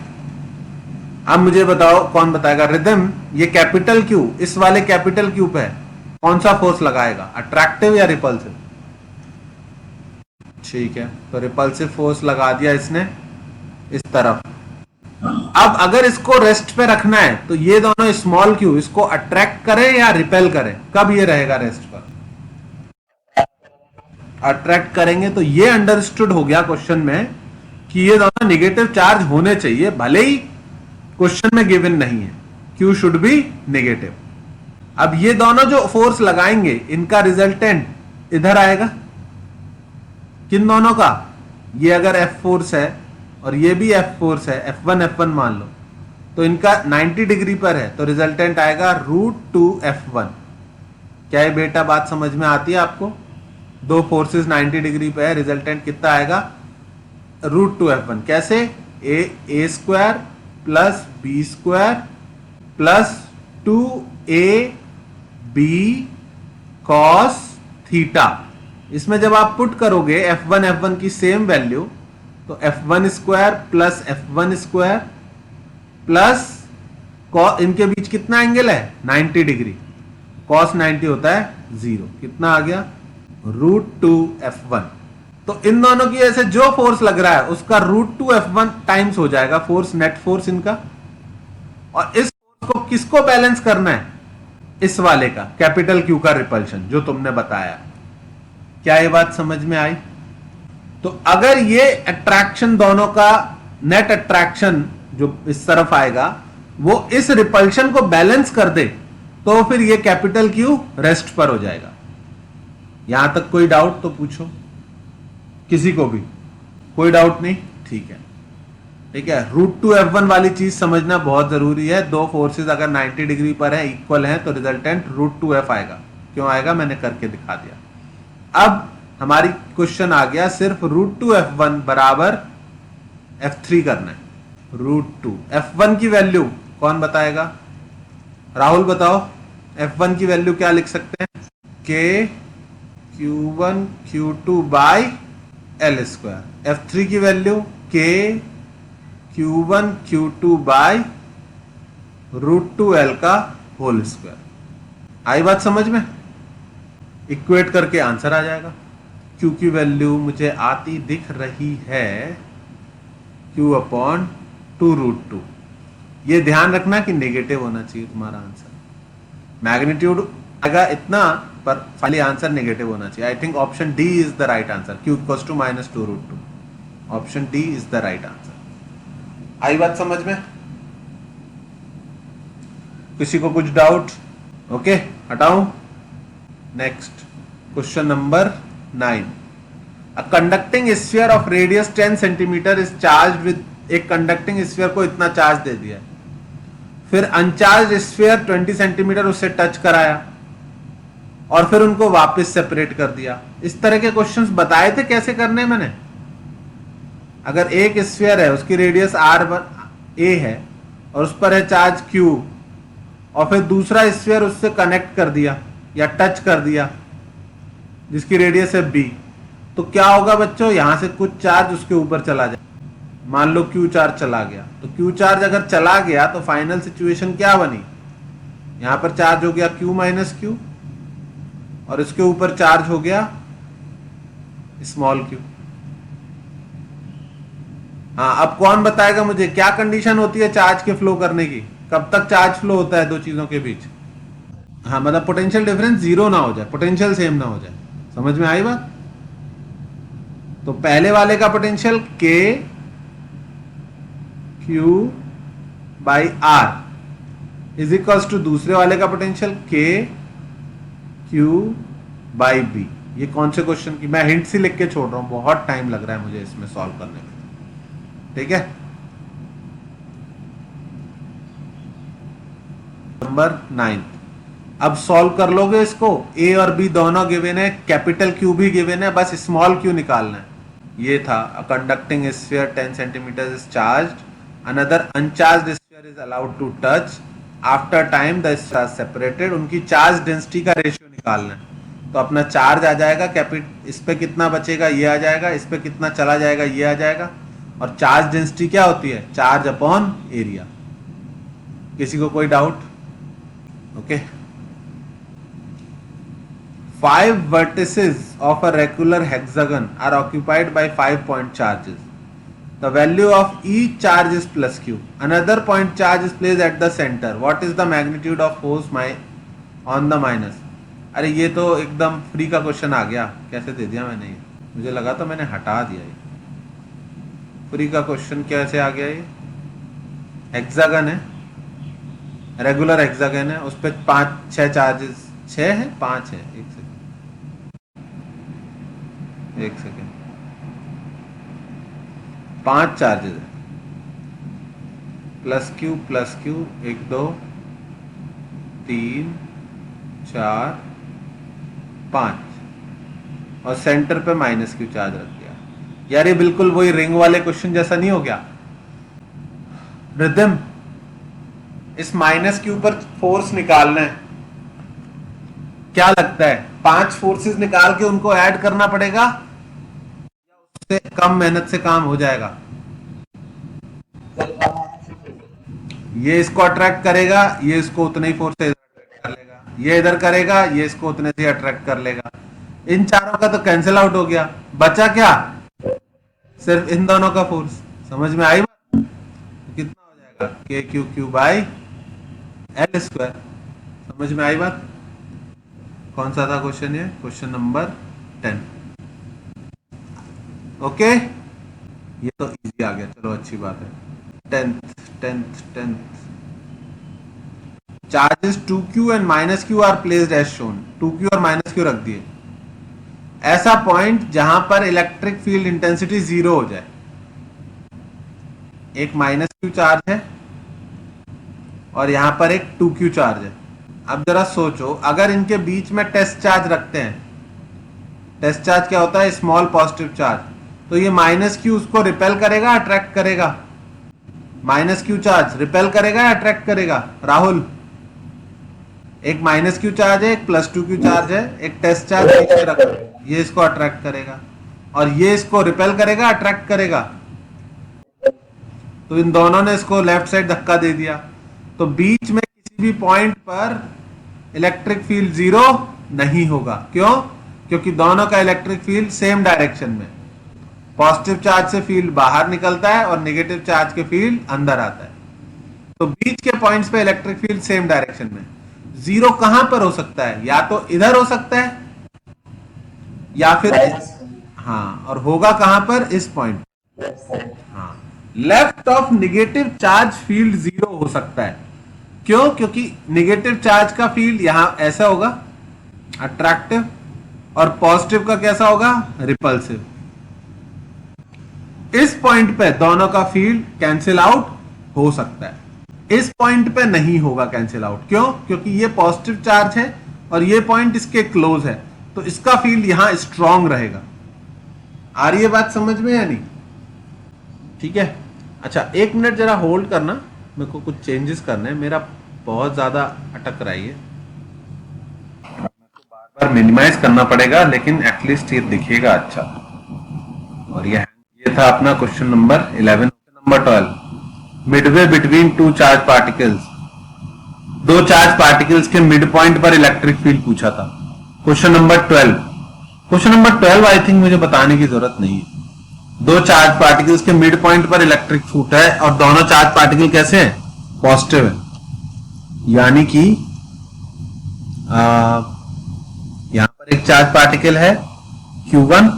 S1: अब मुझे बताओ, कौन बताएगा? रिदम, ये कैपिटल क्यू इस वाले कैपिटल क्यू पे है, कौन सा फोर्स लगाएगा? अट्रैक्टिव या रिपल्सिव? ठीक है, तो रिपल्सिव फोर्स लगा दिया इसने इस तरफ। अब अगर इसको रेस्ट पे रखना है तो ये दोनों स्मॉल क्यू इसको अट्रैक्ट करें या रिपेल करें? कब ये रहेगा रेस्ट पर? अट्रैक्ट करेंगे। तो ये अंडरस्टूड हो गया क्वेश्चन में कि ये दोनों नेगेटिव चार्ज होने चाहिए, भले ही क्वेश्चन में गिवन नहीं है। Q should be negative. अब ये दोनों जो फोर्स लगाएंगे इनका रिजल्टेंट इधर आएगा। किन दोनों का? ये अगर F फोर्स है और ये भी F फोर्स है, F1 मान लो, तो इनका 90 डिग्री पर है, तो रिजल्टेंट आएगा √2F1। क्या ये बेटा बात समझ में आती है आपको? दो फोर्सेस 90 डिग्री पे है, रिजल्टेंट कितना आएगा? √2F1। कैसे? a square plus b square plus 2ab cos theta. इसमें जब आप पुट करोगे F1 की सेम वैल्यू, तो F1 square plus F1 square plus इनके बीच कितना एंगल है? 90 डिग्री। cos 90 होता है 0। कितना आ गया? √2F1। तो इन दोनों की ऐसे जो फोर्स लग रहा है उसका √2F1 टाइम्स हो जाएगा फोर्स, नेट फोर्स इनका। और इस फोर्स को किसको बैलेंस करना है? इस वाले का, कैपिटल क्यू का रिपल्शन जो तुमने बताया। क्या ये बात समझ में आई? तो अगर ये अट्रैक्शन दोनों का नेट अट्रैक्शन जो इस तरफ आएगा वो इस रिपल्शन को बैलेंस कर दे, तो फिर ये कैपिटल क्यू रेस्ट पर हो जाएगा। यहां तक कोई डाउट तो पूछो, किसी को भी कोई डाउट नहीं? ठीक है ठीक है। √2F1 वाली चीज समझना बहुत जरूरी है। दो फोर्सेस अगर 90 डिग्री पर है, इक्वल है, तो रिजल्टेंट √2F आएगा। क्यों आएगा? मैंने करके दिखा दिया। अब हमारी क्वेश्चन आ गया, सिर्फ √2F1 बराबर F3 करना है। √2 F1 की वैल्यू कौन बताएगा? राहुल बताओ, F1 की वैल्यू क्या लिख सकते हैं? K Q1 Q2 by L square. F3 की value K Q1 Q2 by √2L का होल स्क्वायर। आई बात समझ में? इक्वेट करके आंसर आ जाएगा। Q की वैल्यू मुझे आती दिख रही है Q/2√2। ये ध्यान रखना कि नेगेटिव होना चाहिए तुम्हारा आंसर। मैग्नीट्यूड आएगा इतना, पर फाइनली आंसर नेगेटिव होना चाहिए। I think option D is the right answer. Q = -2√2। Option D is the right answer. आई बात समझ में? किसी को कुछ डाउट? ओके, हटाऊं। Next question number 9। A conducting sphere of radius 10 cm is charged with एक कंडक्टिंग स्फीयर को इतना चार्ज दे दिया, फिर अनचार्ज स्फीयर 20 सेंटीमीटर उससे टच कराया और फिर उनको वापस सेपरेट कर दिया। इस तरह के क्वेश्चंस बताए थे कैसे करने मैंने। अगर एक स्फीयर है, उसकी रेडियस r1a है और उस पर है चार्ज q, और फिर दूसरा स्फीयर उससे कनेक्ट कर दिया या टच कर दिया जिसकी रेडियस है b, तो क्या होगा बच्चों, यहां से कुछ चार्ज उसके ऊपर चला जाए। मान लो q चार्ज चला गया, तो q चार्ज अगर चला गया तो फाइनल सिचुएशन क्या बनी, यहां पर चार्ज हो गया q माइनस q और इसके ऊपर चार्ज हो गया स्मॉल q। हाँ, अब कौन बताएगा मुझे क्या कंडीशन होती है चार्ज के फ्लो करने की, कब तक चार्ज फ्लो होता है दो चीजों के बीच। हाँ, मतलब पोटेंशियल डिफरेंस जीरो ना हो जाए, पोटेंशियल सेम ना हो जाए। समझ में आई बात। तो पहले वाले का potential k q by r is equals to दूसरे वाले का potential k q by b। ये कौन से क्वेश्चन की मैं हिंट सी लिख के छोड़ रहा हूं, बहुत टाइम लग रहा है मुझे इसमें सॉल्व करने में। ठीक है, नंबर 9। अब सॉल्व कर लोगे इसको, ए और बी दोनों गिवन है, कैपिटल क्यू भी गिवन है, बस स्मॉल क्यू निकालना है। ये था a conducting sphere 10 centimetre is charged, another uncharged sphere is allowed to touch, after time the star separated. उनकी चार्ज डेंसिटी का रेशियो निकालना है। तो अपना चार्ज आ जाएगा इस पे कितना बचेगा ये आ जाएगा, इस पे कितना चला जाएगा ये आ जाएगा। और चार्ज डेंसिटी क्या होती है, चार्ज अपॉन एरिया। किसी को कोई doubt? Okay. 5 vertices of a regular hexagon are occupied by 5 point charges. The value of each charge is plus q. Another point charge is placed at the center. What is the magnitude of force on the minus? अरे ये तो एकदम free का question आ गया, कैसे दे दिया मैंने ये, मुझे लगा तो मैंने हटा दिया। ये फ्री का क्वेश्चन कैसे आ गया? ये हेक्सागन है, रेगुलर हेक्सागन है, उस पर 5-6 चार्जेस, 6 है 5 है, एक सेकेंड 5 चार्जेस है, प्लस क्यू 1 2 3 4 5 और सेंटर पे माइनस क्यू चार्ज रख दिया। यार ये बिल्कुल वही रिंग वाले क्वेश्चन जैसा नहीं हो गया? रिदम, इस माइनस क्यू पर फोर्स निकालना है, क्या लगता है 5 फोर्सेस निकाल के उनको ऐड करना पड़ेगा या उससे कम मेहनत से काम हो जाएगा? ये इसको अट्रैक्ट करेगा, ये इसको उतने ही फोर्स से अट्रैक्ट कर लेगा, ये इधर करेगा, ये इसको उतने से अट्रैक्ट कर लेगा। इन चारों का तो कैंसिल आउट हो गया, बचा क्या, सिर्फ इन दोनों का फोर्स। समझ में आई बात? कितना हो जाएगा, के Q Q by L square. समझ में आई बात? कौन सा था क्वेश्चन ये? Question number 10। ओके, ये तो इजी आ गया, चलो अच्छी बात है। 10th charges 2q and minus Q are placed as shown. 2q और माइनस क्यू रख दिए। ऐसा पॉइंट जहां पर इलेक्ट्रिक फील्ड इंटेंसिटी 0 हो जाए। एक माइनस क्यू चार्ज है और यहां पर एक 2q चार्ज है। अब जरा सोचो, अगर इनके बीच में टेस्ट चार्ज रखते हैं, टेस्ट चार्ज क्या होता है, स्मॉल पॉजिटिव चार्ज, तो ये माइनस क्यू उसको रिपेल करेगा अट्रैक्ट करेगा? माइनस क्यू चार्ज रिपेल करेगा या अट्रैक्ट करेगा? राहुल, एक माइनस क्यू चार्ज है, एक प्लस 2q चार्ज है, एक टेस्ट चार्ज बीच में रखो, ये इसको अट्रैक्ट करेगा और ये इसको रिपेल करेगा अट्रैक्ट करेगा। तो इन दोनों ने इसको लेफ्ट साइड धक्का दे दिया, तो बीच में किसी भी पॉइंट पर इलेक्ट्रिक फील्ड 0 नहीं होगा। क्यों? क्योंकि दोनों का इलेक्ट्रिक फील्ड सेम डायरेक्शन में, पॉजिटिव चार्ज से फील्ड बाहर निकलता है और नेगेटिव चार्ज के फील्ड अंदर आता है। तो बीच के पॉइंट्स पे इलेक्ट्रिक फील्ड सेम डायरेक्शन में। 0 कहां पर हो सकता है? या तो इधर हो सकता है या फिर हाँ, और होगा कहां पर? इस पॉइंट। हाँ, left of negative charge field 0 हो सकता है। क्यों? क्योंकि नेगेटिव चार्ज का फील्ड यहां ऐसा होगा अट्रैक्टिव और पॉजिटिव का कैसा होगा? रिपल्सिव। इस पॉइंट पे दोनों का फील्ड कैंसिल आउट हो सकता है, इस पॉइंट पे नहीं होगा कैंसिल आउट। क्यों? क्योंकि ये पॉजिटिव चार्ज है और ये पॉइंट इसके क्लोज है, तो इसका फील्ड यहां स्ट्रांग रहेगा। आ रही है बात समझ में या नहीं? ठीक है, अच्छा 1 मिनट जरा होल्ड करना, मेरे को कुछ चेंजेस करने हैं, मेरा बहुत ज्यादा अटक रहा है, बार बार मिनिमाइज करना पड़ेगा, लेकिन एटलीस्ट ये दिखेगा अच्छा। और ये था अपना question number 11। Number 12, Midway between two charge particles, दो चार्ज पार्टिकल्स के मिड पॉइंट पर इलेक्ट्रिक फील्ड पूछा था। Question number 12, question number 12 I think मुझे बताने की जरूरत नहीं है। दो चार्ज पार्टिकल्स के मिड पॉइंट पर इलेक्ट्रिक फील्ड है और दोनों चार्ज पार्टिकल कैसे हैं? पॉजिटिव है, यानी कि यहां पर एक चार्ज पार्टिकल है Q1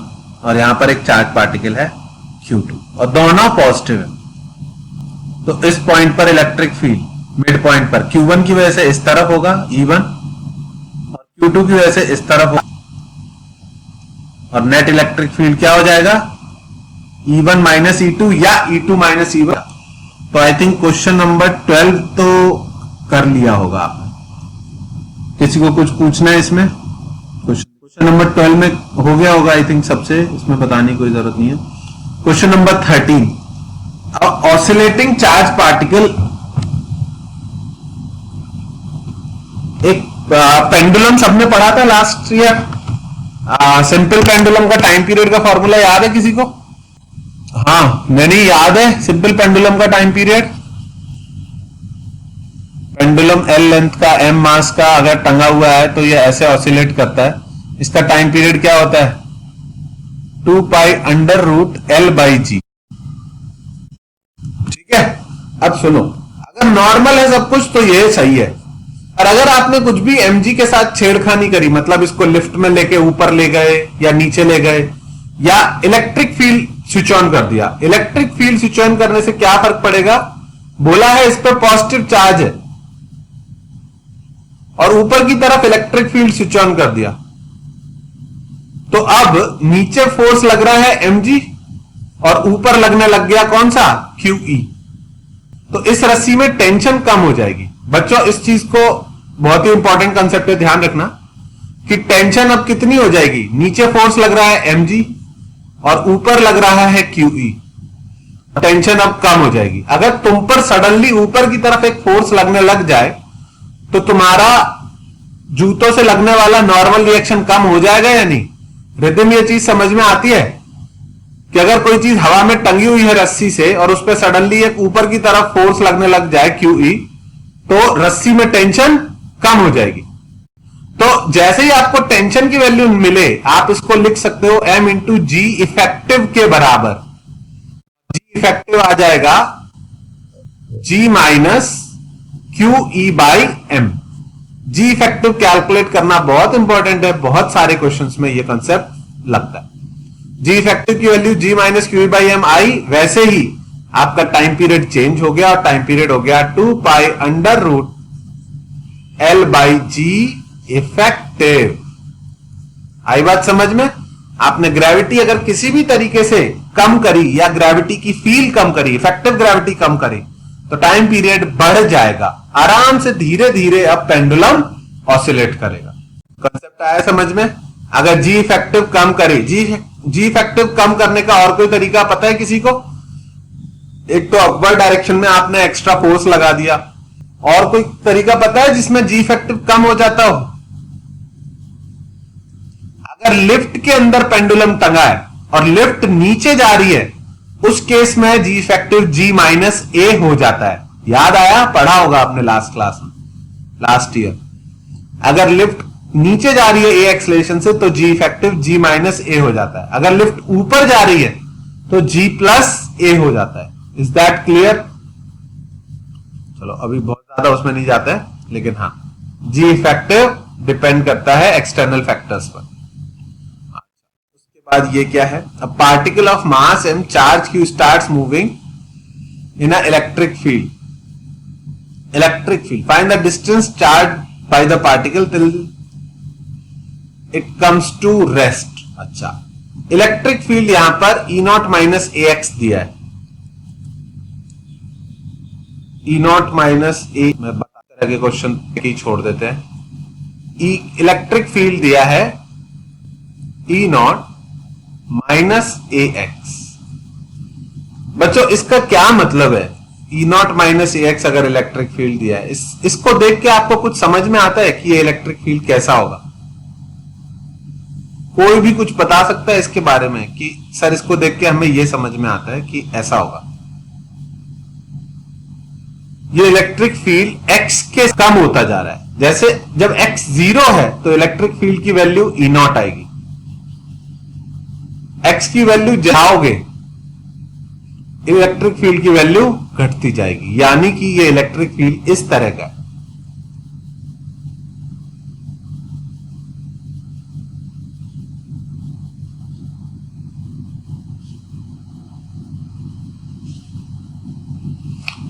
S1: और यहां पर एक चार्ज पार्टिकल है Q2 और दोनों पॉजिटिव है। तो इस पॉइंट पर इलेक्ट्रिक फील्ड मिड पॉइंट पर Q1 की वजह से इस तरफ होगा E1 और Q2 की वजह से इस तरफ होगा, और नेट इलेक्ट्रिक फील्ड क्या हो जाएगा? E1 माइनस E2 या E2 माइनस E1। तो आई थिंक क्वेश्चन नंबर 12 तो कर लिया होगा आपने। किसी को कुछ पूछना है इसमें? क्वेश्चन नंबर 12 में हो गया होगा आई थिंक सबसे, इसमें बताने की कोई जरूरत नहीं है। Question number 13, oscillating charge particle, एक पेंडुलम सबने पढ़ा था लास्ट ईयर, सिंपल पेंडुलम का टाइम पीरियड का फॉर्मूला याद है किसी को? हाँ, नहीं याद है सिंपल पेंडुलम का time period? Pendulum L length का, M मास का अगर टंगा हुआ है तो ये ऐसे ऑसिलेट करता है, इसका टाइम पीरियड क्या होता है? 2 pi under root L by g. ठीक है, अब सुनो, अगर नॉर्मल है सब कुछ तो ये सही है, और अगर आपने कुछ भी mg के साथ छेड़खानी करी, मतलब इसको लिफ्ट में लेके ऊपर ले गए या नीचे ले गए या इलेक्ट्रिक फील्ड स्विच ऑन कर दिया, इलेक्ट्रिक फील्ड स्विच ऑन करने से क्या फर्क पड़ेगा? बोला है इस पर पॉजिटिव चार्ज है और ऊपर की तरफ इलेक्ट्रिक फील्ड स्विच ऑन कर दिया, तो अब नीचे फोर्स लग रहा है mg और ऊपर लगने लग गया कौन सा? QE। तो इस रस्सी में टेंशन कम हो जाएगी। बच्चों इस चीज को बहुत ही इंपॉर्टेंट कंसेप्ट है, ध्यान रखना कि टेंशन अब कितनी हो जाएगी? नीचे फोर्स लग रहा है mg और ऊपर लग रहा है QE, टेंशन अब कम हो जाएगी। अगर तुम पर सडनली ऊपर की तरफ एक फोर्स लगने लग जाए तो तुम्हारा जूतों से लगने वाला नॉर्मल रिएक्शन कम हो जाएगा या नहीं? रिदम ये चीज समझ में आती है कि अगर कोई चीज हवा में टंगी हुई है रस्सी से और उस पर सडनली एक ऊपर की तरफ फोर्स लगने लग जाए QE, तो रस्सी में टेंशन कम हो जाएगी। तो जैसे ही आपको टेंशन की वैल्यू मिले, आप इसको लिख सकते हो M इंटू जी इफेक्टिव के बराबर। जी इफेक्टिव आ जाएगा G minus QE by M। G effective calculate करना बहुत इंपॉर्टेंट है, बहुत सारे क्वेश्चंस में यह कंसेप्ट लगता है। जी इफेक्टिव की value G minus QE by M आई, वैसे ही आपका टाइम पीरियड चेंज हो गया और टाइम पीरियड हो गया 2 pi under root L by g effective. आई बात समझ में? आपने ग्रेविटी अगर किसी भी तरीके से कम करी या ग्रेविटी की फील कम करी, इफेक्टिव ग्रेविटी कम करी, तो टाइम पीरियड बढ़ जाएगा, आराम से धीरे धीरे अब पेंडुलम ऑसिलेट करेगा। कंसेप्ट आया समझ में? अगर जी इफेक्टिव कम करे, जी इफेक्टिव कम करने का और कोई तरीका पता है किसी को? एक तो अपवर्ड डायरेक्शन में आपने एक्स्ट्रा फोर्स लगा दिया, और कोई तरीका पता है जिसमें जी इफेक्टिव कम हो जाता हो? अगर लिफ्ट के अंदर पेंडुलम टंगा है और लिफ्ट नीचे जा रही है, उस केस में जी इफेक्टिव G माइनस ए हो जाता है। याद आया? पढ़ा होगा आपने लास्ट क्लास में, लास्ट ईयर। अगर लिफ्ट नीचे जा रही है ए एक्सलेशन से तो जी इफेक्टिव G माइनस ए हो जाता है। अगर लिफ्ट ऊपर जा रही है तो G प्लस ए हो जाता है। Is that clear? चलो अभी बहुत ज्यादा उसमें नहीं जाता है, लेकिन हाँ, जी इफेक्टिव डिपेंड करता है एक्सटर्नल फैक्टर्स पर। उसके बाद ये क्या है? A particle of mass m charge q starts moving in a electric field. Electric field, find the distance charge by the particle till it comes to rest. अच्छा, electric field यहां पर E naught minus A X दिया है, ई naught minus ए, मैं बता के question ही छोड़ देते हैं। इलेक्ट्रिक फील्ड दिया है ई नॉट माइनस ए एक्स। बच्चों इसका क्या मतलब है? ई नॉट माइनस ए एक्स अगर इलेक्ट्रिक फील्ड दिया है, इसको देख के आपको कुछ समझ में आता है कि ये इलेक्ट्रिक फील्ड कैसा होगा? कोई भी कुछ बता सकता है इसके बारे में कि सर इसको देख के हमें यह समझ में आता है कि ऐसा होगा? ये इलेक्ट्रिक फील्ड x के कम होता जा रहा है। जैसे जब x 0 है तो इलेक्ट्रिक फील्ड की वैल्यू ई नॉट आएगी, x की वैल्यू जाओगे इलेक्ट्रिक फील्ड की वैल्यू घटती जाएगी, यानी कि ये इलेक्ट्रिक फील्ड इस तरह का।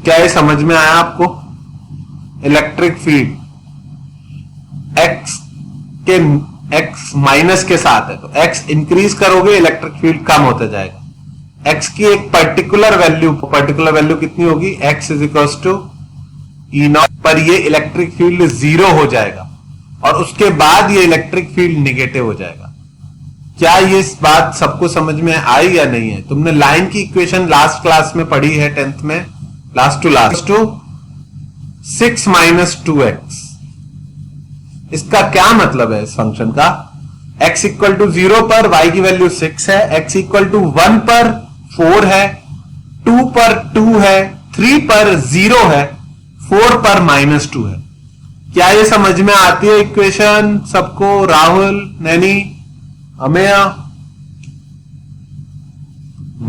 S1: क्या ये समझ में आया आपको? इलेक्ट्रिक फील्ड x माइनस के साथ है, तो x इंक्रीज करोगे इलेक्ट्रिक फील्ड कम होता जाएगा। x की एक पर्टिकुलर वैल्यू कितनी होगी? x is equal to E naught पर ये इलेक्ट्रिक फील्ड 0 हो जाएगा और उसके बाद ये इलेक्ट्रिक फील्ड निगेटिव हो जाएगा। क्या ये इस बात सबको समझ में आई या नहीं है? तुमने लाइन की इक्वेशन लास्ट क्लास में पढ़ी है, 10th में, लास्ट टू 6 माइनस 2x। इसका क्या मतलब है इस फंक्शन का? x इक्वल टू 0 पर y की वैल्यू 6 है, x इक्वल टू 1 पर 4 है, 2 पर 2 है, 3 पर 0 है, 4 पर -2 है। क्या ये समझ में आती है इक्वेशन सबको? Rahul, Naini, Ameya?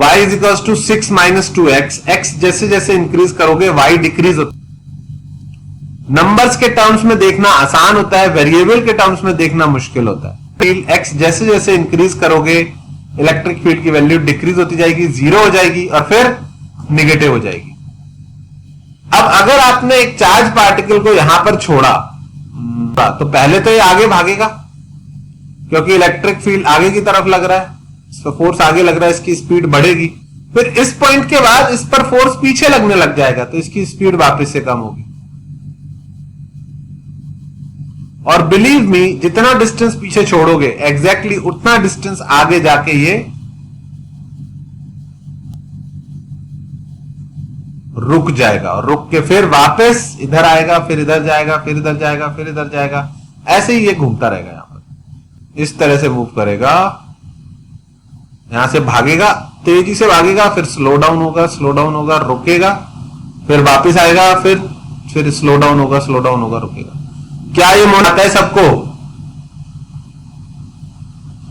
S1: y is equal to 6 minus 2x। x जैसे जैसे इंक्रीज करोगे y डिक्रीज होता है। नंबर्स के टर्म्स में देखना आसान होता है, वेरिएबल के टर्म्स में देखना मुश्किल होता है। फील्ड x जैसे जैसे इंक्रीज करोगे इलेक्ट्रिक फील्ड की वैल्यू डिक्रीज होती जाएगी, 0 हो जाएगी और फिर निगेटिव हो जाएगी। अब अगर आपने एक चार्ज पार्टिकल को यहां पर छोड़ा तो पहले तो ये आगे भागेगा क्योंकि इलेक्ट्रिक फील्ड आगे की तरफ लग रहा है, इसका फोर्स आगे लग रहा है, इसकी स्पीड बढ़ेगी। फिर इस पॉइंट के बाद इस पर फोर्स पीछे लगने लग जाएगा तो इसकी स्पीड वापस से कम होगी। और बिलीव मी, जितना डिस्टेंस पीछे छोड़ोगे एग्जैक्टली उतना डिस्टेंस आगे जाके ये रुक जाएगा और रुक के फिर वापस इधर आएगा, फिर इधर जाएगा, फिर इधर जाएगा, फिर इधर जाएगा। ऐसे ही ये घूमता रहेगा, यहां पर इस तरह से मूव करेगा, यहां से भागेगा, तेजी से भागेगा, फिर स्लो डाउन होगा, रुकेगा, फिर वापस आएगा, फिर स्लो डाउन होगा, रुकेगा। क्या ये मन आता है सबको?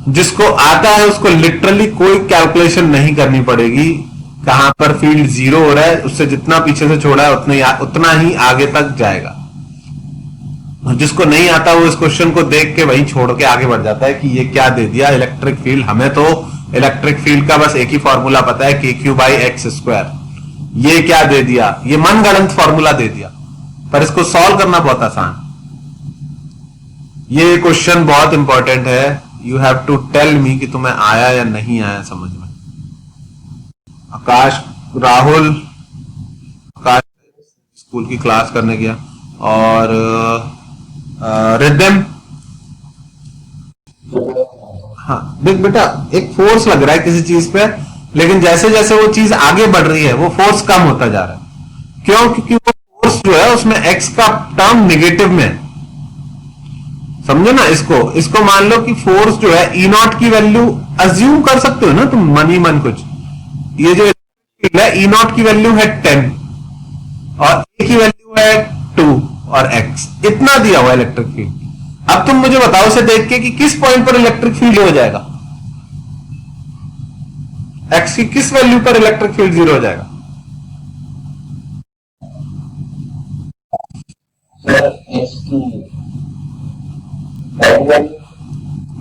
S1: जिसको आता है उसको लिटरली कोई कैलकुलेशन नहीं करनी पड़ेगी कहां पर फील्ड 0 हो रहा है, उससे जितना पीछे से छोड़ा है उतना ही आगे तक जाएगा। जिसको नहीं आता वो इस क्वेश्चन को देख के वहीं छोड़ के आगे बढ़ जाता है कि ये क्या दे दिया इलेक्ट्रिक फील्ड। हमें तो इलेक्ट्रिक फील्ड का बस एक ही फॉर्मूला पता है, KQ/x²। ये क्या दे दिया? ये मनगढ़ंत फॉर्मूला दे दिया, पर इसको सॉल्व करना बहुत आसान। ये क्वेश्चन बहुत इंपॉर्टेंट है, you have to tell me कि तुम्हें आया या नहीं आया समझ में। आकाश, राहुल, आकाश स्कूल की क्लास करने गया, और रिदम, हाँ देख बेटा, एक फोर्स लग रहा है किसी चीज पे, लेकिन जैसे जैसे वो चीज आगे बढ़ रही है वो फोर्स कम होता जा रहा है। क्यों? क्योंकि वो फोर्स जो है उसमें x का टर्म निगेटिव में है। समझो ना इसको मान लो कि फोर्स जो है ई नॉट की वैल्यू अज्यूम कर सकते हो ना तुम मन ही मन कुछ। ये जो है ई नॉट की वैल्यू है 10 और ए की वैल्यू है 2 और x, इतना दिया हुआ इलेक्ट्रिक फील्ड। अब तुम मुझे बताओ इसे देख के कि किस पॉइंट पर इलेक्ट्रिक फील्ड हो जाएगा, x की किस वैल्यू पर इलेक्ट्रिक फील्ड 0 हो जाएगा?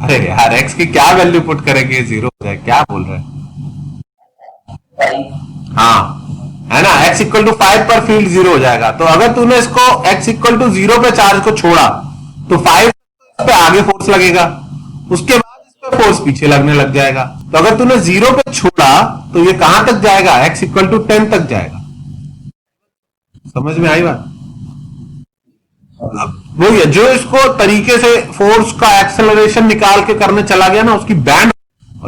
S1: अरे यार x की क्या वैल्यू पुट करेंगे 0 हो जाए? क्या बोल रहे हैं? हाँ है ना, x इक्वल टू 5 पर फील्ड 0 हो जाएगा। तो अगर तूने इसको x इक्वल टू 0 पे चार्ज को छोड़ा तो 5 पे आगे फोर्स लगेगा, उसके बाद इस पे फोर्स पीछे लगने लग जाएगा। तो अगर तूने 0 पे छोड़ा तो ये कहां तक जाएगा, x इक्वल टू 10 तक जाएगा। समझ में आई बात? अब वो ये जो इसको तरीके से फोर्स का एक्सेलरेशन निकाल के करने चला गया ना, उसकी बैंड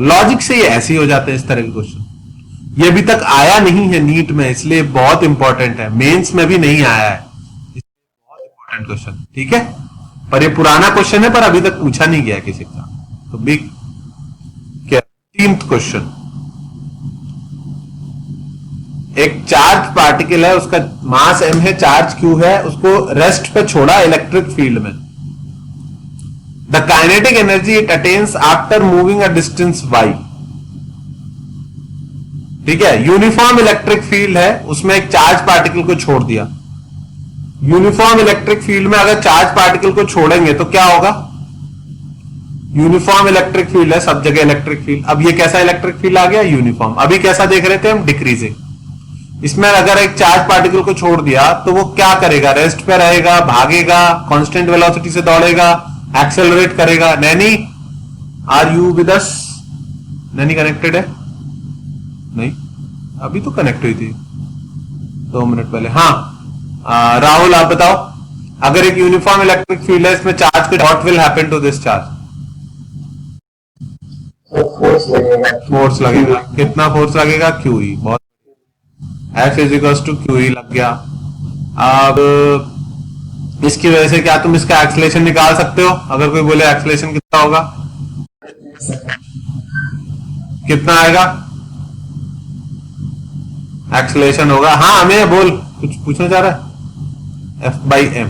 S1: लॉजिक से ये ऐसे ही हो जाते हैं इस तरह के क्वेश्चन। ये अभी तक आया नहीं है नीट में, इसलिए बहुत इंपॉर्टेंट है, मेंस में भी नहीं आया है, बहुत इंपॉर्टेंट क्वेश्चन, ठीक है। पर ये पुराना क्वेश्चन है, पर अभी तक पूछा नहीं गया किसी का। तो बिग क्या 13th क्वेश्चन, एक चार्ज पार्टिकल है, उसका मास m है, चार्ज q है, उसको रेस्ट पे छोड़ा इलेक्ट्रिक फील्ड में। The kinetic energy it attains after moving a distance y, ठीक है। यूनिफॉर्म इलेक्ट्रिक फील्ड है, उसमें एक चार्ज पार्टिकल को छोड़ दिया। यूनिफॉर्म इलेक्ट्रिक फील्ड में अगर चार्ज पार्टिकल को छोड़ेंगे तो क्या होगा, यूनिफॉर्म इलेक्ट्रिक फील्ड है, सब जगह इलेक्ट्रिक फील्ड। अब ये कैसा इलेक्ट्रिक फील्ड आ गया, यूनिफॉर्म। अभी कैसा देख रहे थे हम, डिक्रीजिंग। इसमें अगर एक चार्ज पार्टिकल को छोड़ दिया तो वो क्या करेगा, रेस्ट पे रहेगा, भागेगा, कांस्टेंट वेलोसिटी से दौड़ेगा, एक्सेलरेट करेगा। Naini, are you with us? Naini connected है? नहीं, अभी तो कनेक्ट हुई थी 2 मिनट पहले। हाँ राहुल आप बताओ, अगर एक यूनिफॉर्म इलेक्ट्रिक फील्ड है, इसमें चार्ज पे what will happen to this charge? Force लगेगा। कितना फोर्स लगेगा, QE। बहुत, F is equal to QE लग गया। अब इसकी वजह से क्या तुम इसका एक्सेलरेशन निकाल सकते हो? अगर कोई बोले एक्सेलरेशन कितना होगा, कितना आएगा एक्सेलरेशन होगा? हाँ हमें बोल, कुछ पूछना चाह रहा है? F/m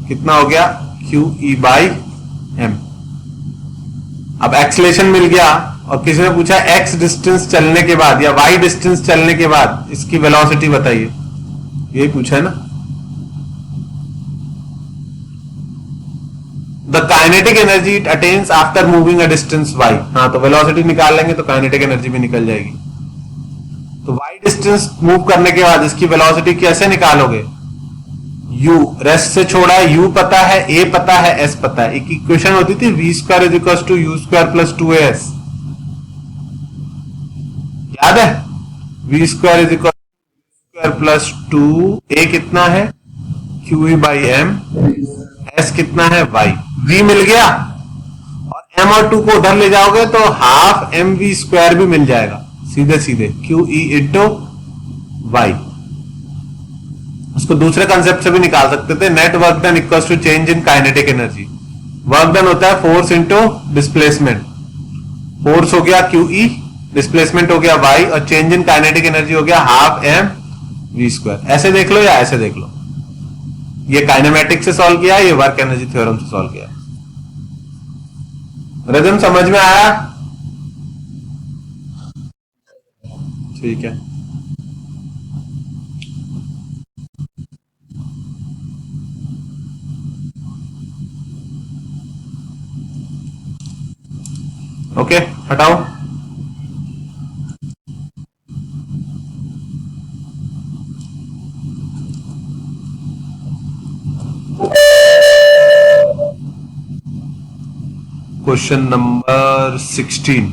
S1: कितना हो गया, QE/m। अब एक्सेलरेशन मिल गया और किसी ने पूछा x डिस्टेंस चलने के बाद या y डिस्टेंस चलने के बाद इसकी वेलोसिटी बताइए, यही पूछा है ना। The kinetic energy it attains after moving a distance y। हाँ तो वेलोसिटी निकाल लेंगे तो काइनेटिक एनर्जी भी निकल जाएगी। तो y डिस्टेंस मूव करने के बाद इसकी वेलोसिटी कैसे निकालोगे, u रेस्ट से छोड़ा है, u पता है, a पता है, s पता है। एक इक्वेशन होती थी v² is equal to u² plus 2as, याद है? v² is equal two plus 2a कितना है, QE/m, s कितना है, y। v मिल गया और m और 2 को उधर ले जाओगे तो हाफ mv² भी मिल जाएगा, सीधे सीधे QE इंटू y। उसको दूसरे कंसेप्ट से भी निकाल सकते थे, net work done equals to change in kinetic energy. Work done होता है फोर्स इंटू डिस्प्लेसमेंट। फोर्स हो गया QE, डिस्प्लेसमेंट हो गया y, और चेंज इन काइनेटिक एनर्जी हो गया हाफ mv²। ऐसे देख लो या ऐसे देख लो, ये काइनेमेटिक्स से सॉल्व किया, ये वर्क एनर्जी थ्योरम से सॉल्व किया। रिदम समझ में आया? ठीक है। ओके हटाओ। Question number 16।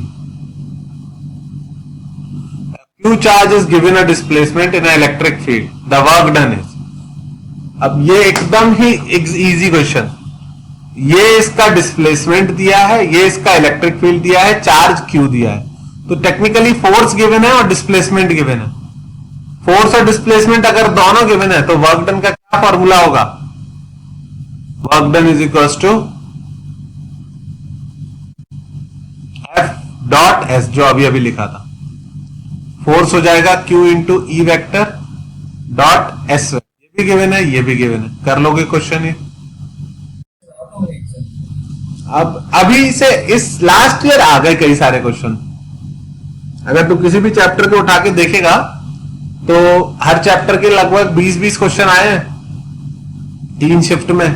S1: Q charge is given a displacement in an electric field. The work done is। अब ये एकदम ही इजी क्वेश्चन, ये इसका डिस्प्लेसमेंट दिया है, ये इसका इलेक्ट्रिक फील्ड दिया है, चार्ज Q दिया है। तो टेक्निकली फोर्स गिवन है और डिस्प्लेसमेंट गिवन है। फोर्स और डिस्प्लेसमेंट अगर दोनों गिवन है तो वर्क डन का क्या फॉर्मूला होगा, work done is equal to F.S, जो अभी अभी लिखा था। फोर्स हो जाएगा Q into E vector dot S. ये भी गिवन है, ये भी गिवन है, कर लोगे क्वेश्चन ये। अब अभी से इस लास्ट ईयर आ गए कई सारे क्वेश्चन। अगर तू किसी भी चैप्टर को उठा के देखेगा तो हर चैप्टर के लगभग 20-20 क्वेश्चन आए हैं 3 शिफ्ट में।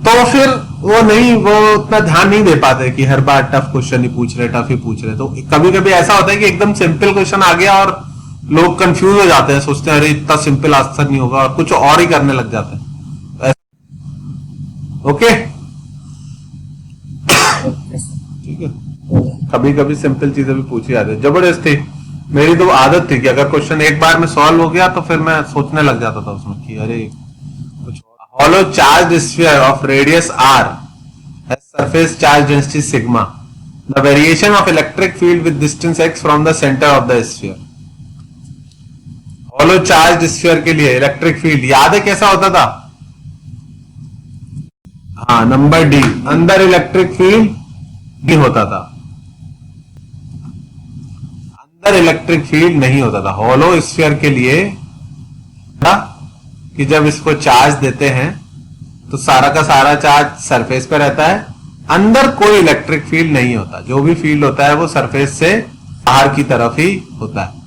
S1: तो फिर वो नहीं, वो उतना ध्यान नहीं दे पाते कि हर बार टफ क्वेश्चन ही पूछ रहे, टफ ही पूछ रहे। तो कभी कभी ऐसा होता है कि एकदम सिंपल क्वेश्चन आ गया और लोग कंफ्यूज हो जाते हैं, सोचते हैं अरे इतना सिंपल आंसर नहीं होगा, और कुछ और ही करने लग जाते हैं। ओके कभी कभी सिंपल चीजें भी पूछी जाती है, जबरदस्ती। मेरी तो आदत थी कि अगर क्वेश्चन एक बार में सॉल्व हो गया तो फिर मैं सोचने लग जाता था उसमें कि अरे कुछ। Hollow charge sphere of radius R has surface charge density sigma, the variation of electric field with distance x from the centre of the sphere. Hollow charge sphere के लिए इलेक्ट्रिक फील्ड याद है कैसा होता था? हाँ, नंबर डी, अंदर electric field भी होता था, अंदर इलेक्ट्रिक फील्ड नहीं होता था। हॉलो स्फीयर के लिए कि जब इसको चार्ज देते हैं तो सारा का सारा चार्ज सरफेस पे रहता है, अंदर कोई इलेक्ट्रिक फील्ड नहीं होता, जो भी फील्ड होता है वो सरफेस से बाहर की तरफ ही होता है।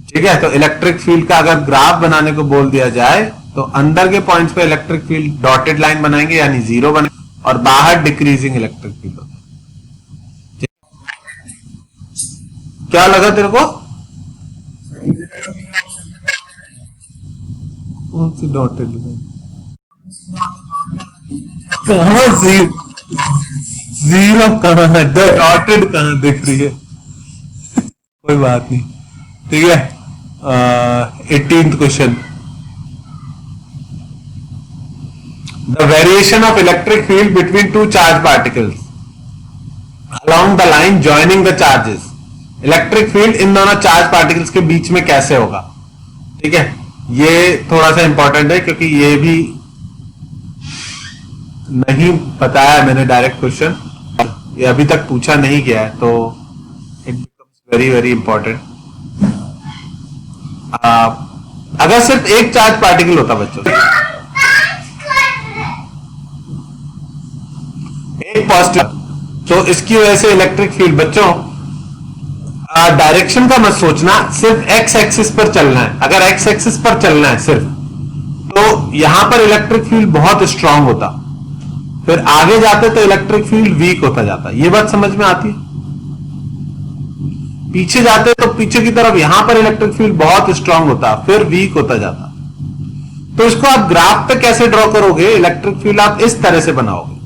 S1: ठीक है, तो इलेक्ट्रिक फील्ड का अगर ग्राफ बनाने को बोल दिया जाए तो अंदर के पॉइंट्स पे इलेक्ट्रिक फील्ड डॉटेड लाइन बनाएंगे यानी जीरो बनाएंगे, और बाहर डिक्रीजिंग इलेक्ट्रिक फील्ड होता है। क्या लगा तेरे को? कौन सी डॉटेड लाइन? कहां जीरो कहां है, डॉटेड कहां दिख रही है? कोई बात नहीं, ठीक है। 18th question, the variation of electric field between two charge particles along the line joining the charges, electric field इन दोनों चार्ज पार्टिकल्स के बीच में कैसे होगा? ठीक है, ये थोड़ा सा इंपॉर्टेंट है क्योंकि ये भी नहीं बताया मैंने डायरेक्ट क्वेश्चन, ये अभी तक पूछा नहीं गया है, तो it becomes very very important. अगर सिर्फ एक चार्ज पार्टिकल होता बच्चों, एक पॉजिटिव, तो इसकी वजह से इलेक्ट्रिक फील्ड बच्चों डायरेक्शन का मत सोचना, सिर्फ एक्स एक्सिस पर चलना है। अगर एक्स एक्सिस पर चलना है सिर्फ, तो यहां पर इलेक्ट्रिक फील्ड बहुत स्ट्रांग होता, फिर आगे जाते तो इलेक्ट्रिक फील्ड वीक होता जाता। ये बात समझ में आती है? पीछे जाते तो पीछे की तरफ यहां पर इलेक्ट्रिक फील्ड बहुत स्ट्रांग होता, फिर वीक होता जाता। तो इसको आप ग्राफ पे कैसे ड्रॉ करोगे? इलेक्ट्रिक फील्ड आप इस तरह से बनाओगे,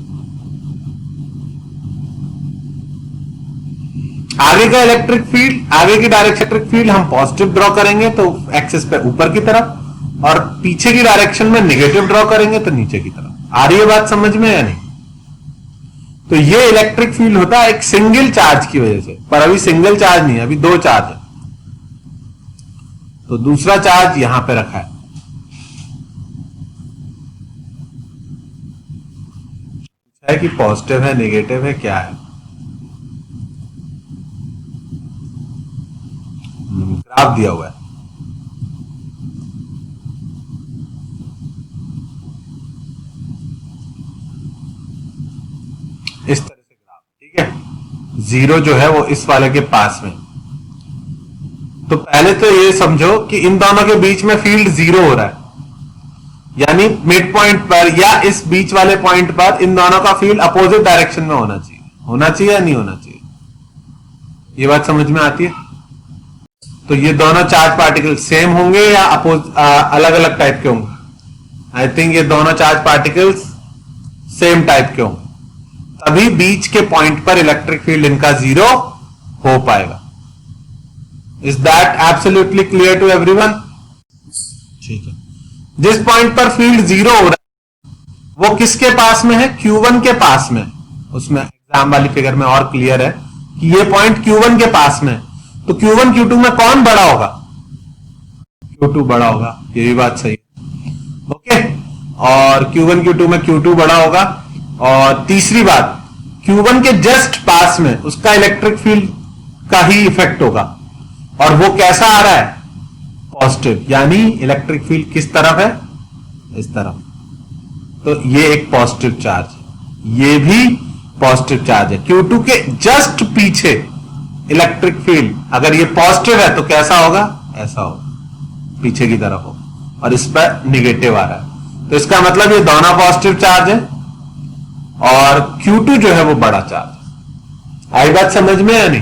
S1: आगे का इलेक्ट्रिक फील्ड, आगे की डायरेक्शन इलेक्ट्रिक फील्ड हम पॉजिटिव ड्रॉ करेंगे तो एक्सिस पे ऊपर की तरफ, और पीछे की डायरेक्शन में नेगेटिव ड्रॉ करेंगे तो नीचे की तरफ। आ रही है बात समझ में या नहीं? तो ये इलेक्ट्रिक फील्ड होता है एक सिंगल चार्ज की वजह से, पर अभी सिंगल चार्ज नहीं है, अभी दो चार्ज है, तो दूसरा चार्ज यहां पे रखा है कि पॉजिटिव है नेगेटिव है क्या है, ग्राफ दिया हुआ है। इस तरह से ग्राफ, ठीक है। जीरो जो है वो इस वाले के पास में, तो पहले तो ये समझो कि इन दोनों के बीच में फील्ड जीरो हो रहा है, यानी मिड पॉइंट पर या इस बीच वाले पॉइंट पर इन दोनों का फील्ड अपोजिट डायरेक्शन में होना चाहिए। होना चाहिए या नहीं होना चाहिए? ये बात समझ में आती है? तो ये दोनों चार्ज पार्टिकल सेम होंगे या अलग अलग टाइप के होंगे? आई थिंक ये दोनों चार्ज पार्टिकल्स सेम टाइप के होंगे, तभी बीच के पॉइंट पर इलेक्ट्रिक फील्ड इनका जीरो हो पाएगा। Is that absolutely clear to everyone? ठीक है। जिस पॉइंट पर फील्ड जीरो हो रहा है वो किसके पास में है? Q1 के पास में। उसमें एग्जाम वाली फिगर में और क्लियर है कि ये पॉइंट Q1 के पास में, तो Q1 Q2 में कौन बड़ा होगा? Q2 बड़ा होगा, ये भी बात सही है, ओके। और Q1 Q2 में Q2 बड़ा होगा। और तीसरी बात, Q1 के जस्ट पास में उसका इलेक्ट्रिक फील्ड का ही इफेक्ट होगा, और वो कैसा आ रहा है? पॉजिटिव, यानी इलेक्ट्रिक फील्ड किस तरफ है? इस तरफ। तो ये एक पॉजिटिव चार्ज है, ये भी पॉजिटिव चार्ज है। Q2 के जस्ट पीछे इलेक्ट्रिक फील्ड अगर ये पॉजिटिव है तो कैसा होगा? ऐसा होगा, पीछे की तरफ होगा, और इस पर निगेटिव आ रहा है, तो इसका मतलब ये दोनों पॉजिटिव चार्ज है और Q2 जो है वो बड़ा चार्ज। आई बात समझ में या नहीं?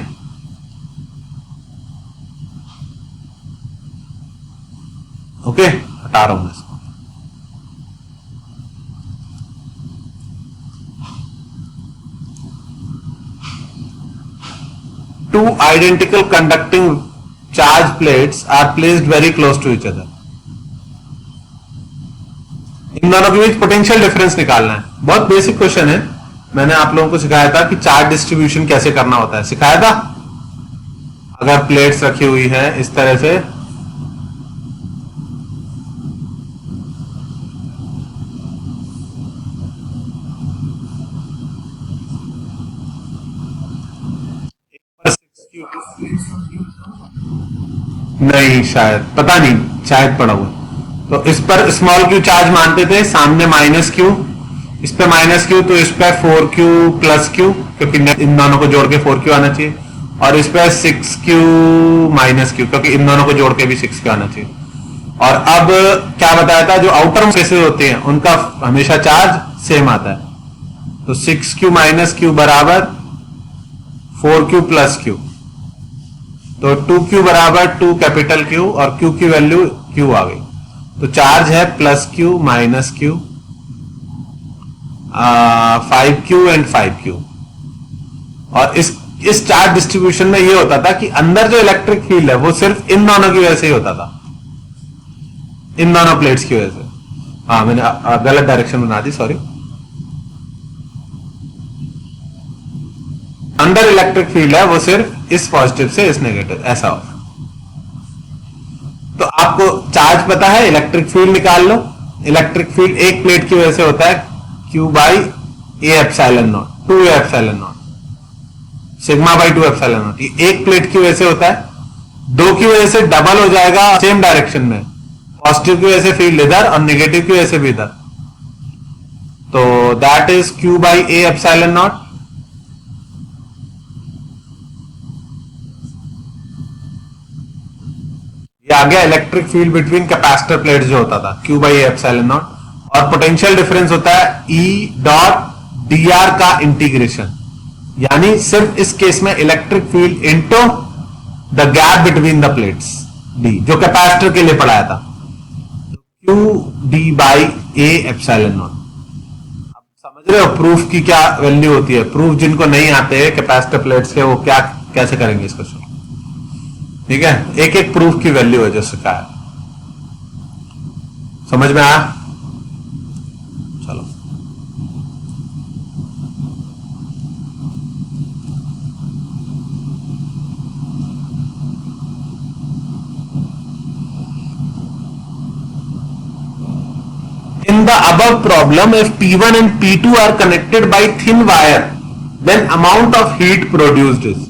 S1: ओके, हटा रहा हूं मैं इसको। two identical conducting charge plates are placed very close to each other. इन दोनों के बीच पोटेंशियल डिफरेंस निकालना है. बहुत बेसिक क्वेश्चन है. मैंने आप लोगों को सिखाया था कि चार्ज डिस्ट्रीब्यूशन कैसे करना होता है. सिखाया था. अगर प्लेट्स रखी हुई है इस तरह से, नहीं शायद, पता नहीं, शायद पड़ा हुआ. तो इस पर स्मॉल क्यू चार्ज मानते थे, सामने माइनस क्यू, इस पे माइनस क्यू, तो इस पे 4q प्लस क्यू, क्योंकि इन दोनों को जोड़ के 4q आना चाहिए, और इस पे 6q माइनस क्यू, क्योंकि इन दोनों को जोड़ के भी 6q आना चाहिए. और अब क्या बताया था, जो आउटर केसेस होते हैं उनका हमेशा चार्ज सेम आता है. तो 6q माइनस क्यू बराबर 4q प्लस क्यू, तो 2q बराबर 2 कैपिटल क्यू, और q की वैल्यू q आ गई. तो चार्ज है plus Q minus Q, 5q and 5q. और इस चार्ज डिस्ट्रीब्यूशन में ये होता था कि अंदर जो इलेक्ट्रिक फील्ड है वो सिर्फ इन दोनों की वजह से ही होता था, इन दोनों प्लेट्स की वजह से. हाँ, मैंने गलत डायरेक्शन बना दी, सॉरी. अंदर इलेक्ट्रिक फील्ड है वो सिर्फ इस पॉजिटिव से इस नेगेटिव, ऐसा होता. तो आपको चार्ज पता है, इलेक्ट्रिक फील्ड निकाल लो. इलेक्ट्रिक फील्ड एक प्लेट की वजह से होता है Q by A epsilon not, 2a epsilon not, sigma by 2 epsilon not. ये एक प्लेट की वजह से होता है. दो की वजह से डबल हो जाएगा सेम डायरेक्शन में, पॉजिटिव की वजह से फील्ड इधर और नेगेटिव की वजह से भी इधर. तो that is Q by A epsilon not. ये आ गया electric field between capacitor plates जो होता था, Q by A epsilon not. और पोटेंशियल डिफरेंस होता है E डॉट dr का इंटीग्रेशन, यानी सिर्फ इस केस में electric field into the gap between the plates, D, जो कैपेसिटर के लिए पढ़ाया था. Q d by A epsilon not. अब समझ रहे हो प्रूफ की क्या वैल्यू होती है. प्रूफ जिनको नहीं आते कैपेसिटर प्लेट्स के, वो क्या कैसे करेंगे इसको. ठीक है, एक एक प्रूफ की वैल्यू है जो सिखाया. समझ में आया. चलो, in the above problem, if P1 and P2 are connected by thin wire, then amount of heat produced is.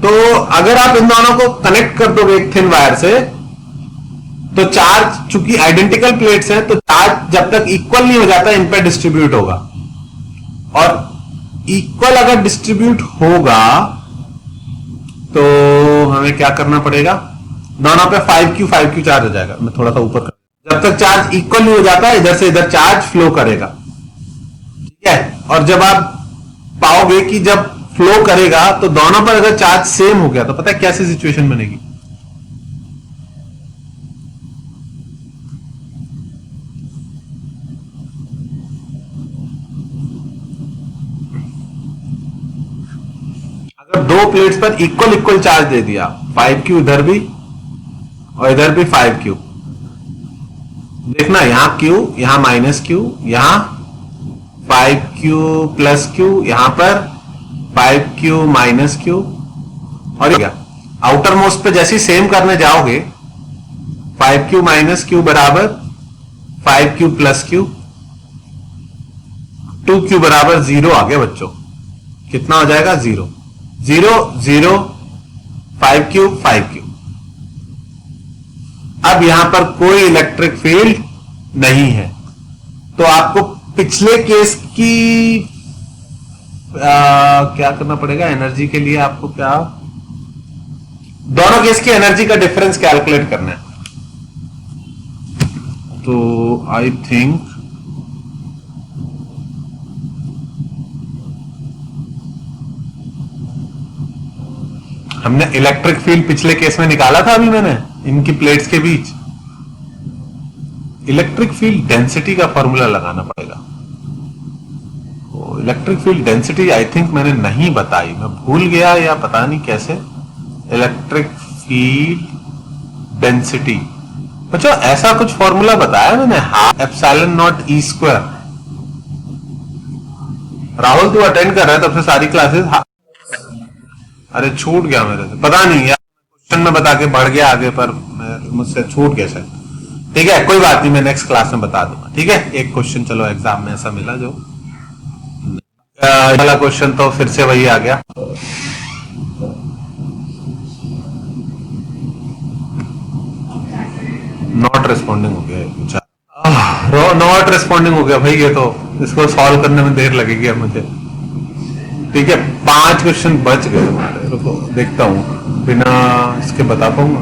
S1: तो अगर आप इन दोनों को कनेक्ट कर दोगे एक थिन वायर से, तो चार्ज, चूंकि आइडेंटिकल प्लेट्स हैं, तो चार्ज जब तक इक्वल नहीं हो जाता इन पे डिस्ट्रीब्यूट होगा. और इक्वल अगर डिस्ट्रीब्यूट होगा तो हमें क्या करना पड़ेगा, दोनों पे 5q चार्ज हो जाएगा. मैं थोड़ा सा ऊपर कर, जब तक चार्ज इक्वल नहीं हो जाता इधर से इधर चार्ज फ्लो करेगा. ठीक है, और जब आप पाओगे कि जब फ्लो करेगा तो दोनों पर अगर चार्ज सेम हो गया तो पता है कैसी सिचुएशन बनेगी. अगर दो प्लेट्स पर इक्वल चार्ज दे दिया, 5q इधर भी और इधर भी 5q, देखना यहां q, यहां माइनस q, यहां 5q प्लस q, यहां पर 5q माइनस q. और क्या आउटर मोस्ट पे जैसे सेम करने जाओगे, 5q माइनस q बराबर 5q प्लस q, 2q बराबर 0 आ गया बच्चों. कितना हो जाएगा, 0 0 0, 5q. अब यहां पर कोई इलेक्ट्रिक फील्ड नहीं है, तो आपको पिछले केस की क्या करना पड़ेगा एनर्जी के लिए. आपको क्या, दोनों केस की एनर्जी का डिफरेंस कैलकुलेट करना है. तो आई थिंक हमने इलेक्ट्रिक फील्ड पिछले केस में निकाला था, अभी मैंने इनकी प्लेट्स के बीच. इलेक्ट्रिक फील्ड डेंसिटी का फॉर्मूला लगाना पड़ेगा. Electric field density I think मैंने नहीं बताई, मैं भूल गया या पता नहीं कैसे। इलेक्ट्रिक फील्ड डेंसिटी, बच्चों ऐसा कुछ फॉर्मूला बताया मैंने, half epsilon not E square. Rahul तू अटेंड कर रहा है तब से सारी क्लासेस। अरे छूट गया मेरे से, पता नहीं यार, क्वेश्चन में बता के बढ़ गया आगे पर मुझसे छूट गया शायद। ठीक है कोई बात नहीं, मैं नेक्स्ट क्लास में बता दूंगा। ठीक है, एक क्वेश्चन चलो एग्जाम में ऐसा मिला जो वाला क्वेश्चन तो फिर से वही आ गया। नॉट रिस्पॉन्डिंग हो गया, नॉट रिस्पॉन्डिंग हो गया भाई, ये तो इसको सॉल्व करने में देर लगेगी अब मुझे। ठीक है 5 क्वेश्चन बच गए हमारे, रुको देखता हूँ बिना इसके बता पाऊंगा।